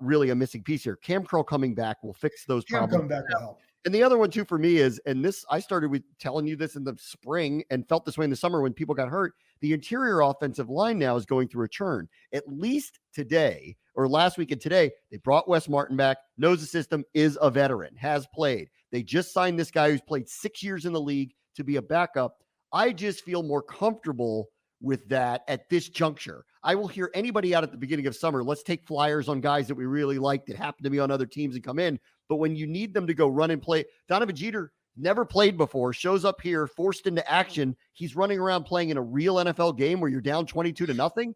really a missing piece here. Cam Curl coming back will fix those Cam problems. coming back will help. And the other one too for me is, and this I started with telling you this in the spring and felt this way in the summer when people got hurt. The interior offensive line now is going through a churn. At least today or last week and today, they brought Wes Martin back, knows the system, is a veteran, has played. They just signed this guy who's played 6 years in the league to be a backup. I just feel more comfortable with that at this juncture. I will hear anybody out at the beginning of summer. Let's take flyers on guys that we really like that happen to be on other teams and come in. But when you need them to go run and play, Donovan Jeter never played before, shows up here, forced into action. He's running around playing in a real NFL game where you're down 22-0.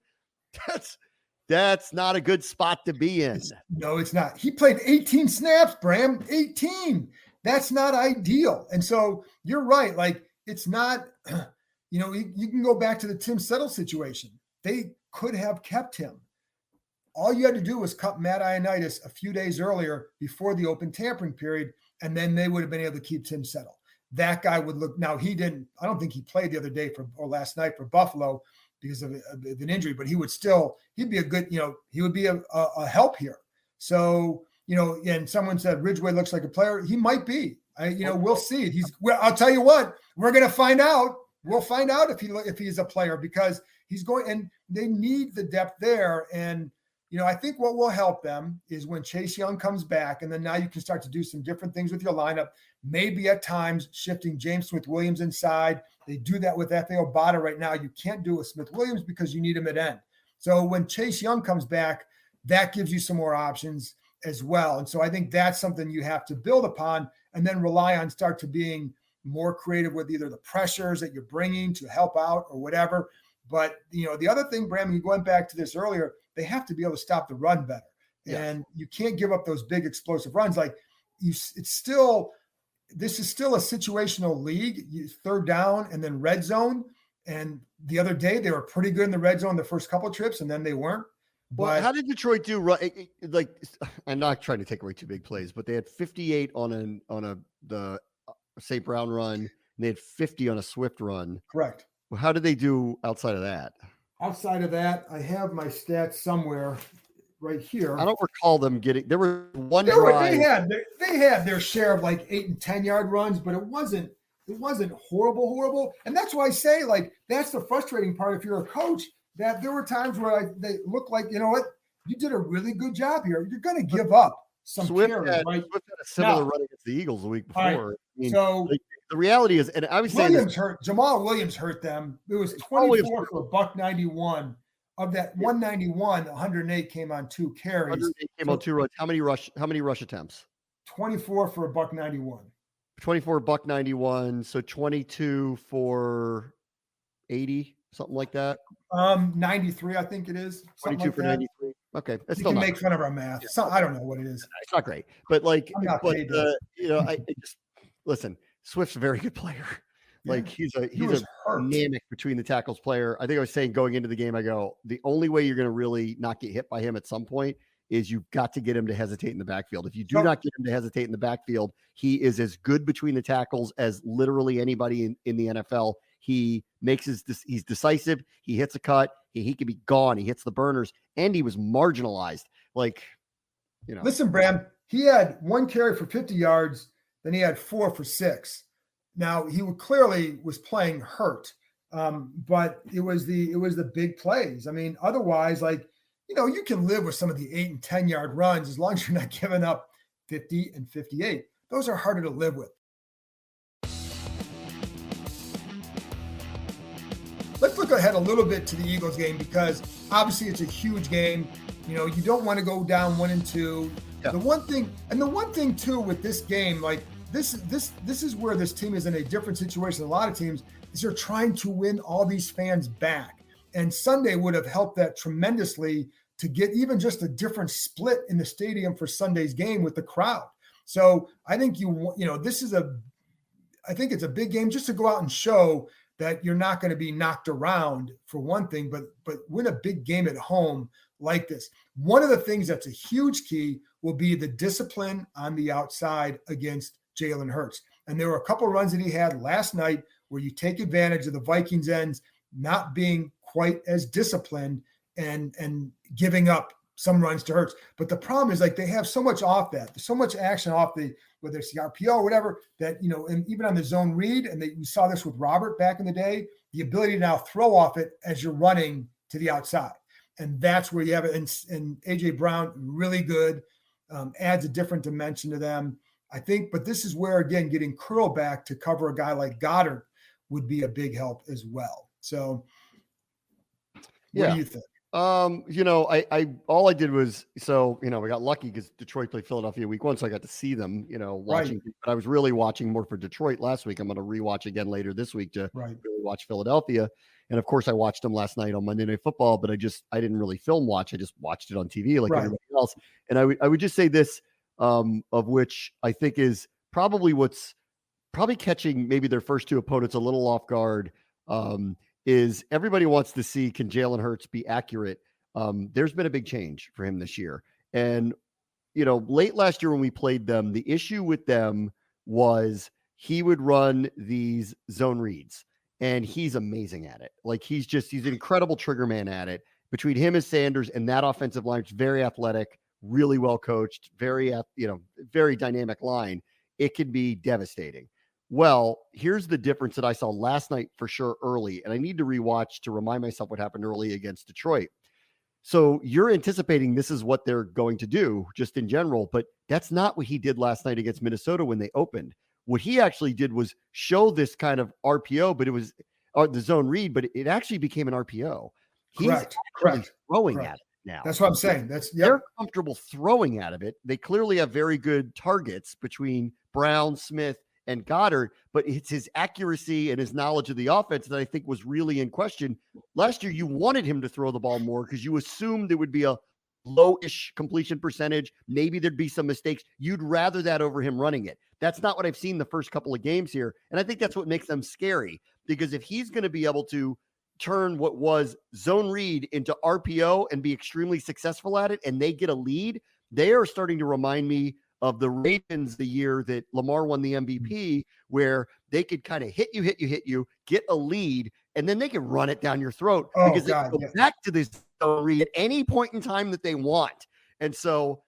That's not a good spot to be in. No, it's not. He played 18 snaps, Bram, 18. That's not ideal. And so you're right. Like, it's not, you can go back to the Tim Settle situation. They could have kept him. All you had to do was cut Matt Ioannidis a few days earlier before the open tampering period, and then they would have been able to keep Tim Settle. That guy would look, now he didn't, I don't think he played the other day or last night for Buffalo because of an injury, but he'd be a good, he would be a help here. So, and someone said Ridgeway looks like a player. He might be. We'll see. I'll tell you what, we're going to find out. We'll find out if he's a player because he's going, and they need the depth there. And, I think what will help them is when Chase Young comes back, and then now you can start to do some different things with your lineup. Maybe at times shifting James Smith-Williams inside. They do that with F.A. Obata right now. You can't do it with Smith-Williams because you need him at end. So when Chase Young comes back, that gives you some more options as well. And so I think that's something you have to build upon and then rely on start to being more creative with either the pressures that you're bringing to help out or whatever. But, the other thing, Bram, you went back to this earlier, they have to be able to stop the run better. Yeah. And you can't give up those big explosive runs. Like this is still a situational league, third down and then red zone. And the other day they were pretty good in the red zone the first couple of trips and then they weren't. Well, how did Detroit do? Like, I'm not trying to take away two big plays, but they had 58 on the St. Brown run, and they had 50 on a Swift run. Correct. Well, how did they do outside of that? Outside of that, I have my stats somewhere right here. I don't recall them getting. There was one drive. They had their share of like 8 and 10 yard runs, but it wasn't horrible. And that's why I say, like, that's the frustrating part if you're a coach, that there were times where they look like, you know what, you did a really good job here. You're going to give up some carries, right? Swift had a similar run against the Eagles the week before. Right. I mean, so the reality is, and I was saying Jamal Williams hurt them. It was 24 for $191. Of that 191, 108 came on 2 carries. 108 came on 2 runs. How many rush attempts? 24 for $191. 24 $191. So 22 for 80, something like that. 93, I think it is. 22 for 93. Okay, that's still make fun of our math. Yeah. I don't know what it is. It's not great, but I just listen. Swift's a very good player. Like he's a dynamic between the tackles player. I think I was saying going into the game, I go, the only way you're going to really not get hit by him at some point is you've got to get him to hesitate in the backfield. If you do not get him to hesitate in the backfield, he is as good between the tackles as literally anybody in the NFL. He makes he's decisive. He hits a cut. He can be gone. He hits the burners, and he was marginalized. Listen, Bram, he had 1 carry for 50 yards. Then he had 4 for 6. Now he clearly was playing hurt, but it was the big plays. I mean, otherwise, you can live with some of the 8 and 10 yard runs as long as you're not giving up 50 and 58. Those are harder to live with. Let's look ahead a little bit to the Eagles game because obviously it's a huge game. You don't want to go down 1-2. Yeah. The one thing too with this game, like this is where this team is in a different situation than a lot of teams, is they're trying to win all these fans back. And Sunday would have helped that tremendously to get even just a different split in the stadium for Sunday's game with the crowd. So I think I think it's a big game just to go out and show that you're not going to be knocked around for one thing, but win a big game at home like this. One of the things that's a huge key will be the discipline on the outside against Jalen Hurts. And there were a couple of runs that he had last night where you take advantage of the Vikings ends not being quite as disciplined and giving up some runs to Hurts. But the problem is, like, they have so much off that. There's so much action off the, whether it's the RPO or whatever, that, and even on the zone read, and we saw this with Robert back in the day, the ability to now throw off it as you're running to the outside. And that's where you have it. And A.J. Brown, really good, adds a different dimension to them, I think. But this is where, again, getting Curl back to cover a guy like Goddard would be a big help as well. So what do you think? I all I did was, we got lucky because Detroit played Philadelphia week 1, so I got to see them, watching. Right. But I was really watching more for Detroit last week. I'm going to rewatch again later this week to really watch Philadelphia. And of course, I watched them last night on Monday Night Football, but I didn't really film watch. I just watched it on TV like everybody else. And I would just say this, of which I think is probably what's catching maybe their first 2 opponents a little off guard. Is everybody wants to see, can Jalen Hurts be accurate? There's been a big change for him this year. And, late last year when we played them, the issue with them was he would run these zone reads, and he's amazing at it. Like, he's an incredible trigger man at it. Between him and Sanders and that offensive line, it's very athletic, really well coached, very dynamic line. It can be devastating. Well, here's the difference that I saw last night for sure early, and I need to rewatch to remind myself what happened early against Detroit. So you're anticipating this is what they're going to do just in general, but that's not what he did last night against Minnesota when they opened. What he actually did was show this kind of RPO, but it was the zone read, but it actually became an RPO. He's correct. Throwing at it now. That's what I'm saying. They're comfortable throwing out of it. They clearly have very good targets between Brown, Smith, and Goddard, but it's his accuracy and his knowledge of the offense that I think was really in question. Last year, you wanted him to throw the ball more because you assumed there would be a low-ish completion percentage. Maybe there'd be some mistakes. You'd rather that over him running it. That's not what I've seen the first couple of games here. And I think that's what makes them scary, because if he's going to be able to turn what was zone read into RPO and be extremely successful at it, and they get a lead, they are starting to remind me of the Ravens the year that Lamar won the MVP, where they could kind of hit you, get a lead, and then they could run it down your throat because they can go back to this read at any point in time that they want. And so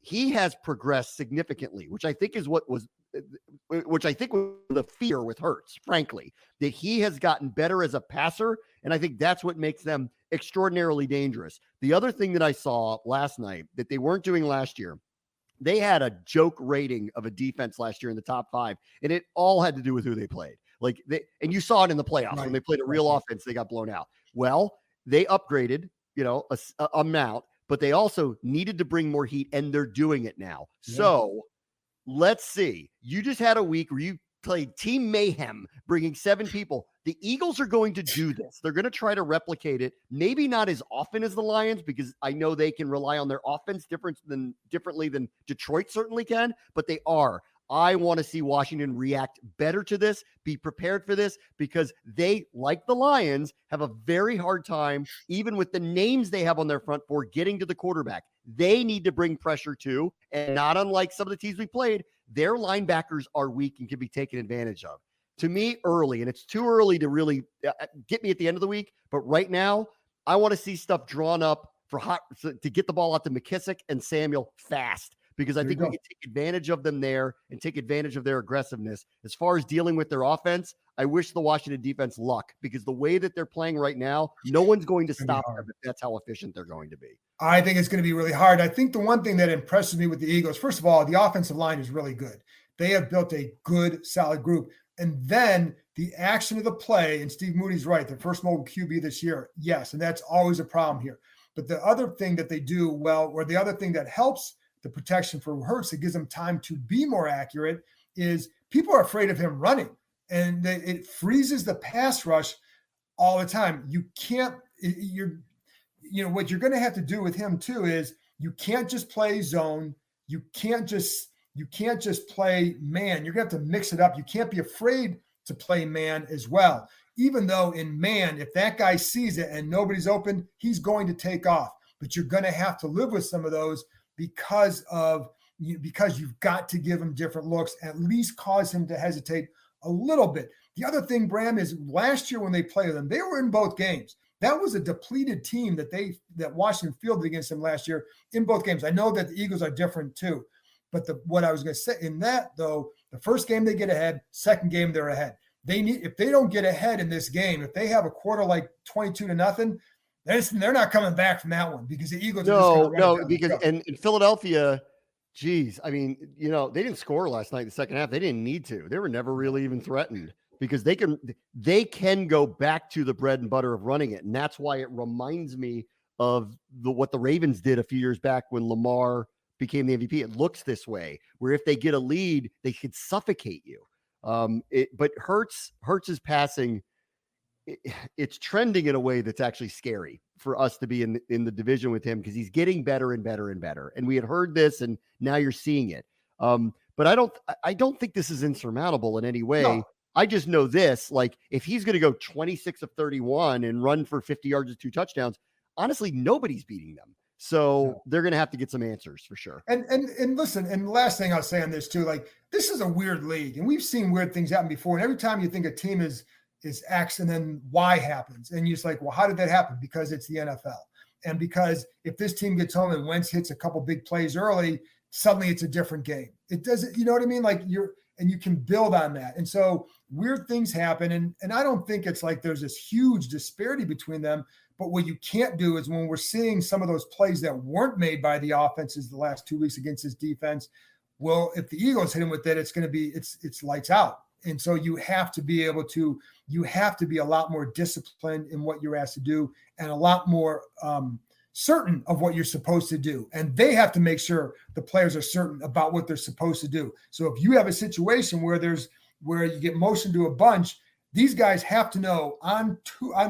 he has progressed significantly, which I think was the fear with Hurts, frankly, that he has gotten better as a passer. And I think that's what makes them extraordinarily dangerous. The other thing that I saw last night that they weren't doing last year, they had a joke rating of a defense last year in the top 5, and it all had to do with who they played. And you saw it in the playoffs when they played a real offense, they got blown out. Well, they upgraded, a amount, but they also needed to bring more heat, and they're doing it now. Yeah. So let's see. You just had a week where you played Team Mayhem, bringing 7 people. The Eagles are going to do this. They're going to try to replicate it. Maybe not as often as the Lions, because I know they can rely on their offense differently than Detroit certainly can, but they are. I want to see Washington react better to this, be prepared for this, because they, like the Lions, have a very hard time, even with the names they have on their front four, getting to the quarterback. They need to bring pressure too, and not unlike some of the teams we played, their linebackers are weak and can be taken advantage of. To me, early, and it's too early to really get me at the end of the week, but right now, I want to see stuff drawn up to get the ball out to McKissick and Samuel fast, because I think we can take advantage of them there and take advantage of their aggressiveness. As far as dealing with their offense, I wish the Washington defense luck, because the way that they're playing right now, no one's going to stop them if that's how efficient they're going to be. I think it's going to be really hard. I think the one thing that impresses me with the Eagles, first of all, the offensive line is really good. They have built a good, solid group. And then the action of the play, and Steve Moody's right, the first mobile QB this year, yes, and that's always a problem here. But the other thing that they do well, or the other thing that helps the protection for Hurts, that gives them time to be more accurate, is people are afraid of him running, and it freezes the pass rush all the time. You can't, what you're going to have to do with him too is you can't just play zone. You can't just play man. You're going to have to mix it up. You can't be afraid to play man as well. Even though in man, if that guy sees it and nobody's open, he's going to take off. But you're going to have to live with some of those because you've got to give him different looks, at least cause him to hesitate a little bit. The other thing, Bram, is last year when they played them, they were in both games. That was a depleted team that Washington fielded against them last year in both games. I know that the Eagles are different too, but what I was going to say in that though, the first game they get ahead, second game they're ahead. If they don't get ahead in this game, if they have a quarter like 22-0, they're not coming back from that one because the Eagles. In Philadelphia, geez, I mean, they didn't score last night in the second half. They didn't need to. They were never really even threatened because they can go back to the bread and butter of running it, and that's why it reminds me of what the Ravens did a few years back when Lamar became the MVP. It looks this way, where if they get a lead, they could suffocate you. But Hurts's passing, it's trending in a way that's actually scary for us to be in the division with him because he's getting better and better and better. And we had heard this, and now you're seeing it. But I don't think this is insurmountable in any way. No. I just know this, like if he's going to go 26 of 31 and run for 50 yards and 2 touchdowns, honestly, nobody's beating them. So they're going to have to get some answers for sure. And listen, and the last thing I'll say on this too, like this is a weird league and we've seen weird things happen before. And every time you think a team is X and then Y happens and you're just like, well, how did that happen? Because it's the NFL. And because if this team gets home and Wentz hits a couple big plays early, suddenly it's a different game. It doesn't, you know what I mean? Like you can build on that. And so weird things happen. And I don't think it's like there's this huge disparity between them. But what you can't do is when we're seeing some of those plays that weren't made by the offenses the last 2 weeks against his defense, well, if the Eagles hit him with it, it's going to be, it's lights out. And so you have to be a lot more disciplined in what you're asked to do and a lot more certain of what you're supposed to do. And they have to make sure the players are certain about what they're supposed to do. So if you have a situation where you get motioned to a bunch, these guys have to know on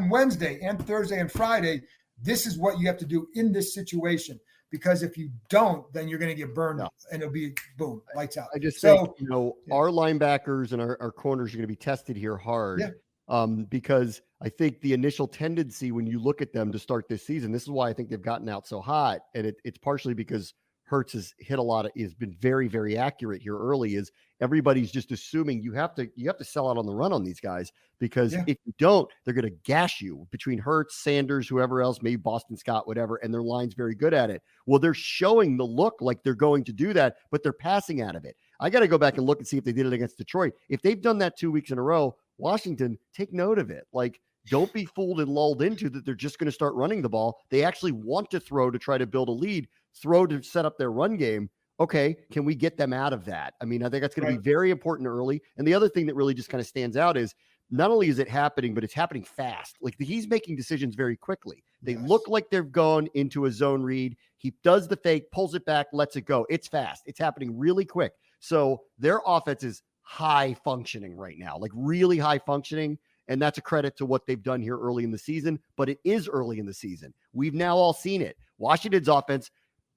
Wednesday and Thursday and Friday, this is what you have to do in this situation. Because if you don't, then you're going to get burned and it'll be boom, lights out. I just think, our linebackers and our corners are going to be tested here hard. Yeah. Because I think the initial tendency when you look at them to start this season, this is why I think they've gotten out so hot. And it's partially because Hurts has hit has been very, very accurate here early, is everybody's just assuming you have to sell out on the run on these guys because if you don't, they're going to gash you between Hurts, Sanders, whoever else, maybe Boston Scott, whatever. And their line's very good at it. Well, they're showing the look like they're going to do that, but they're passing out of it. I got to go back and look and see if they did it against Detroit. If they've done that 2 weeks in a row, Washington, take note of it. Like, don't be fooled and lulled into that they're just going to start running the ball. They actually want to throw to try to build a lead, throw to set up their run game. Okay, can we get them out of that? I mean, I think that's going to be very important early. And the other thing that really just kind of stands out is not only is it happening, but it's happening fast. Like he's making decisions very quickly. They look like they've gone into a zone read. He does the fake, pulls it back, lets it go. It's fast. It's happening really quick. So their offense is high functioning right now, like really high functioning. And that's a credit to what they've done here early in the season, but it is early in the season. We've now all seen it. Washington's offense,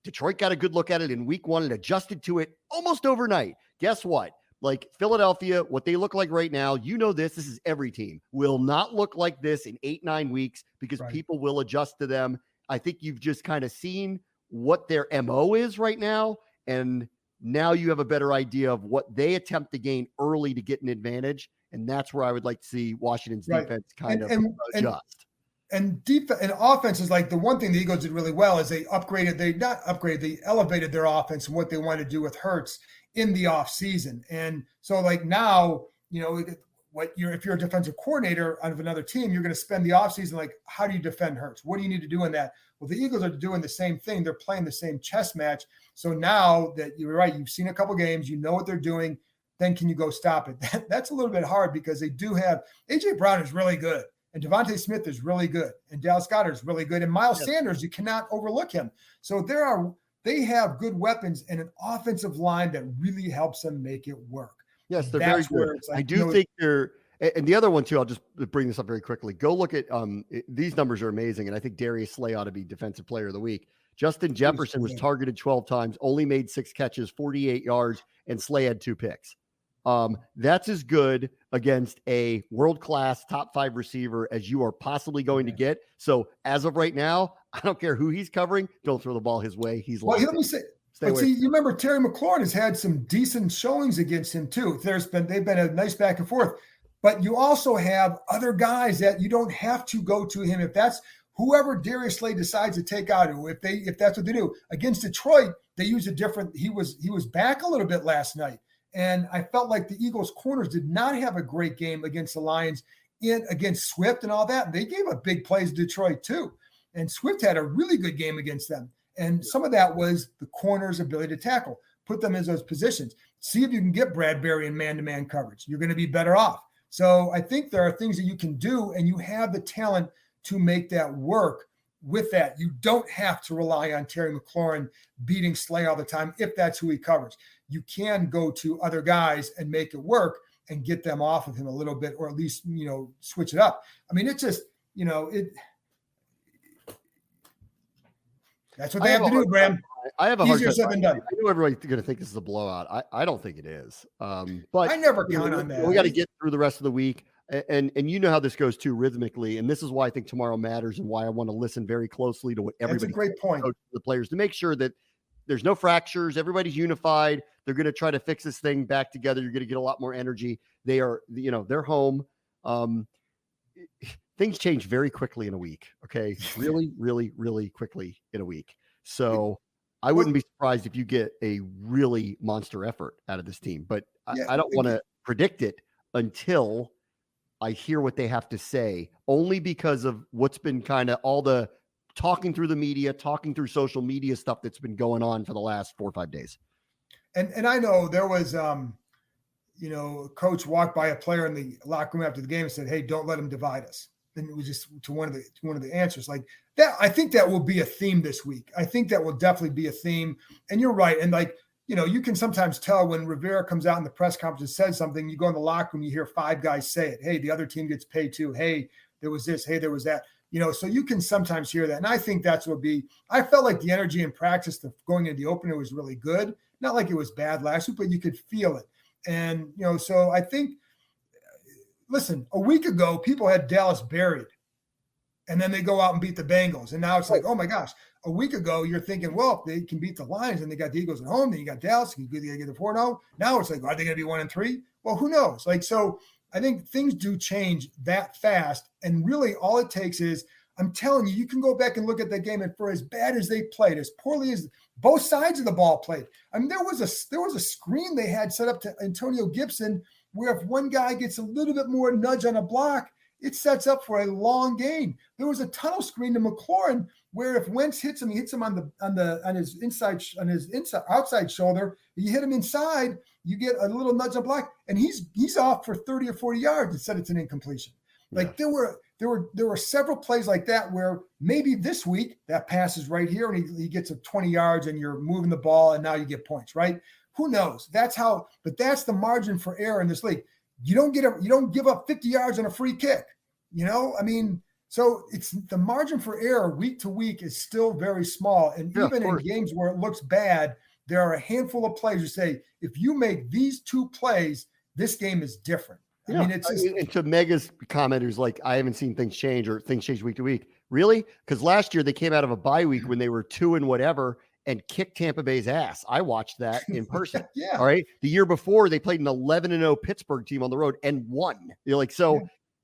Detroit got a good look at it in week 1 and adjusted to it almost overnight. Guess what? Like Philadelphia, what they look like right now, this is every team, will not look like this in 8-9 weeks because people will adjust to them. I think you've just kind of seen what their MO is right now. And now you have a better idea of what they attempt to gain early to get an advantage. And that's where I would like to see Washington's defense kind of adjust. And offense is like the one thing the Eagles did really well is they elevated their offense and what they wanted to do with Hurts in the offseason. And so like now, if you're a defensive coordinator of another team, you're going to spend the offseason like, how do you defend Hurts? What do you need to do in that? Well, the Eagles are doing the same thing. They're playing the same chess match. So now that you're right, you've seen a couple games, you know what they're doing. Then can you go stop it? That's a little bit hard because they do have A.J. Brown is really good. And Devontae Smith is really good. And Dallas Goedert is really good. And Miles Sanders, you cannot overlook him. So they have good weapons and an offensive line that really helps them make it work. Yes, they're very good. Like, I do think they're – and the other one too, I'll just bring this up very quickly. Go look at these numbers are amazing. And I think Darius Slay ought to be Defensive Player of the Week. Justin Jefferson was targeted 12 times, only made 6 catches, 48 yards, and Slay had 2 picks. That's as good against a world-class top 5 receiver as you are possibly going to get. So as of right now, I don't care who he's covering. Don't throw the ball his way. He's let me say, you remember Terry McLaurin has had some decent showings against him too. They've been a nice back and forth. But you also have other guys that you don't have to go to him. If that's whoever Darius Slay decides to take out, if that's what they do against Detroit, they use a different. He was back a little bit last night, and I felt like the Eagles corners did not have a great game against the Lions against Swift and all that. And they gave up big plays to Detroit too, and Swift had a really good game against them. And some of that was the corner's ability to tackle, put them in those positions. See if you can get Bradbury in man-to-man coverage. You're going to be better off. So I think there are things that you can do, and you have the talent to make that work with that. You don't have to rely on Terry McLaurin beating Slay all the time if that's who he covers. You can go to other guys and make it work and get them off of him a little bit, or at least, switch it up. I mean, it's just, that's what they have to do, Bram. I have a hard Easier said time. than done. I know everybody's going to think this is a blowout. I don't think it is. But I never count on that. We got to get through the rest of the week. And you know how this goes too rhythmically. And this is why I think tomorrow matters and why I want to listen very closely to what everybody. That's a great point. The players, to make sure that there's no fractures. Everybody's unified. They're going to try to fix this thing back together. You're going to get a lot more energy. They are, they're home. Things change very quickly in a week. Okay. Really, really, really quickly in a week. So I wouldn't be surprised if you get a really monster effort out of this team, but I don't want to predict it until I hear what they have to say, only because of what's been kind of all the talking through the media, talking through social media stuff that's been going on for the last 4 or 5 days. And I know there was, a coach walked by a player in the locker room after the game and said, "Hey, don't let them divide us." And it was just to one of the answers like that. I think that will be a theme this week. I think that will definitely be a theme. And you're right. And you can sometimes tell when Rivera comes out in the press conference and says something, you go in the locker room, you hear 5 guys say it. Hey, the other team gets paid too. Hey, there was this. Hey, there was that. So you can sometimes hear that. And I think that's what I felt like the energy in practice going into the opener was really good. Not like it was bad last week, but you could feel it. And, so I think, listen, a week ago, people had Dallas buried. And then they go out and beat the Bengals. And now it's like, oh my gosh. A week ago, you're thinking, well, if they can beat the Lions and they got the Eagles at home, then you got Dallas, you can get the 4-0. Now it's like, are they going to be 1-3? Well, who knows? So I think things do change that fast. And really all it takes is, I'm telling you, you can go back and look at that game, and for as bad as they played, as poorly as both sides of the ball played, I mean, there was a screen they had set up to Antonio Gibson where if one guy gets a little bit more nudge on a block, it sets up for a long gain. There was a tunnel screen to McLaurin where if Wentz hits him, he hits him on his outside shoulder. You hit him inside, you get a little nudge on block, and he's off for 30 or 40 yards instead it's an incompletion. Like there were several plays like that where maybe this week that pass is right here and he gets 20 yards and you're moving the ball and now you get points, right? Who knows? That's the margin for error in this league. You don't give up 50 yards on a free kick. So it's the margin for error week to week is still very small. And even in games where it looks bad, there are a handful of plays who say, if you make these 2 plays, this game is different. Yeah. And to Mega's commenters, like, I haven't seen things change or things change week to week. Really? Because last year they came out of a bye week when they were 2 and whatever and kicked Tampa Bay's ass. I watched that in person. Yeah. All right. The year before they played an 11-0 Pittsburgh team on the road and won.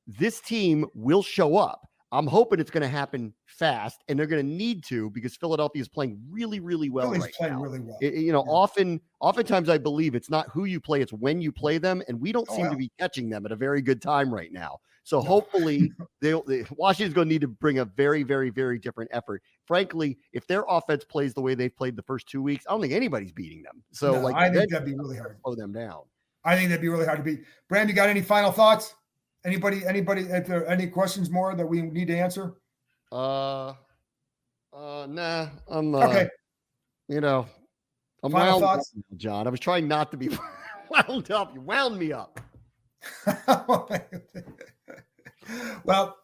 This team will show up. I'm hoping it's going to happen fast, and they're going to need to because Philadelphia is playing really, really well right now. Really well. Oftentimes I believe it's not who you play, it's when you play them, and we don't seem to be catching them at a very good time right now. So hopefully Washington's going to need to bring a very, very, very different effort. Frankly, if their offense plays the way they've played the first 2 weeks, I don't think anybody's beating them. So I think that'd be really hard. Slow them down. I think that'd be really hard to beat. Brand, you got any final thoughts? Anybody, if there are any questions more that we need to answer? Nah, I'm okay. I'm final wound thoughts? up, John. I was trying not to be wound up. You wound me up. Well,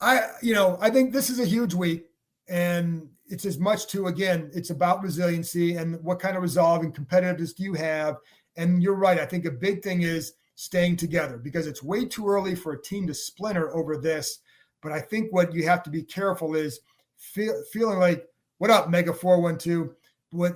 I think this is a huge week, and it's as much to, again, it's about resiliency and what kind of resolve and competitiveness do you have. And you're right. I think a big thing is staying together because it's way too early for a team to splinter over this. But I think what you have to be careful is feeling like, what up, Mega 412? What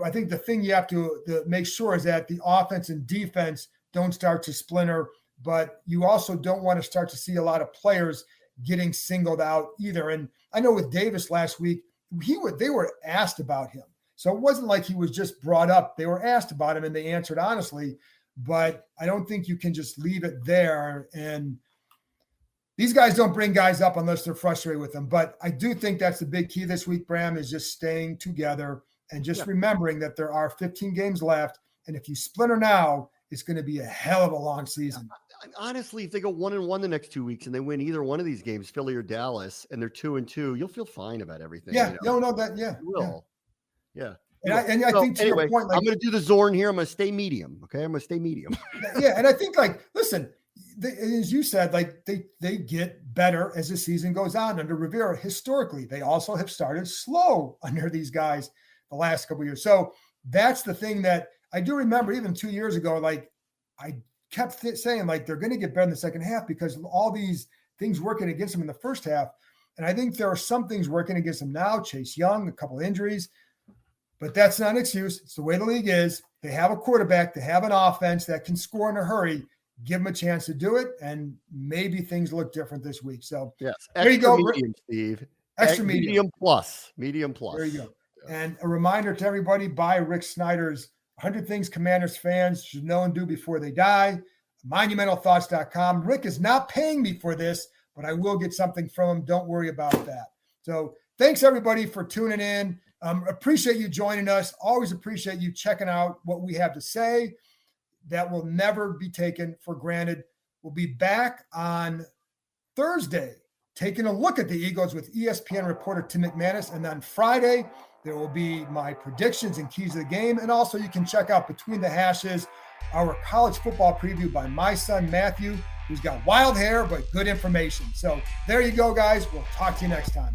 I think the thing you have to make sure is that the offense and defense don't start to splinter. but you also don't want to start to see a lot of players getting singled out either. And I know with Davis last week, they were asked about him. So it wasn't like he was just brought up. They were asked about him and they answered honestly, but I don't think you can just leave it there. And these guys don't bring guys up unless they're frustrated with them. But I do think that's the big key this week, Bram, is just staying together and just remembering that there are 15 games left. And if you splinter now, it's going to be a hell of a long season. Honestly, if they go 1-1 the next 2 weeks and they win either one of these games, Philly or Dallas, and they're 2-2, you'll feel fine about everything. Yeah, you know? You will. Yeah. And I think to your point, I'm going to do the Zorn here. I'm going to stay medium. Okay. I'm going to stay medium. Yeah. And I think listen, as you said, they get better as the season goes on under Rivera. Historically, they also have started slow under these guys the last couple of years. So that's the thing that I do remember even 2 years ago, I kept saying they're going to get better in the second half because of all these things working against them in the first half. And I think there are some things working against them now. Chase Young, a couple of injuries, but that's not an excuse. It's the way the league is. They have a quarterback, they have an offense that can score in a hurry. Give them a chance to do it, and maybe things look different this week. So yes, there you go, medium, Steve. Extra medium plus. Medium plus. There you go. And a reminder to everybody: buy Rick Snyder's 100 Things Commanders Fans Should Know and Do Before They Die. MonumentalThoughts.com. Rick is not paying me for this, but I will get something from him. Don't worry about that. So thanks everybody for tuning in. Appreciate you joining us. Always appreciate you checking out what we have to say. That will never be taken for granted. We'll be back on Thursday, taking a look at the Eagles with ESPN reporter Tim McManus. And then Friday, there will be my predictions and keys of the game. And also you can check out Between the Hashes, our college football preview by my son, Matthew, who's got wild hair, but good information. So there you go, guys. We'll talk to you next time.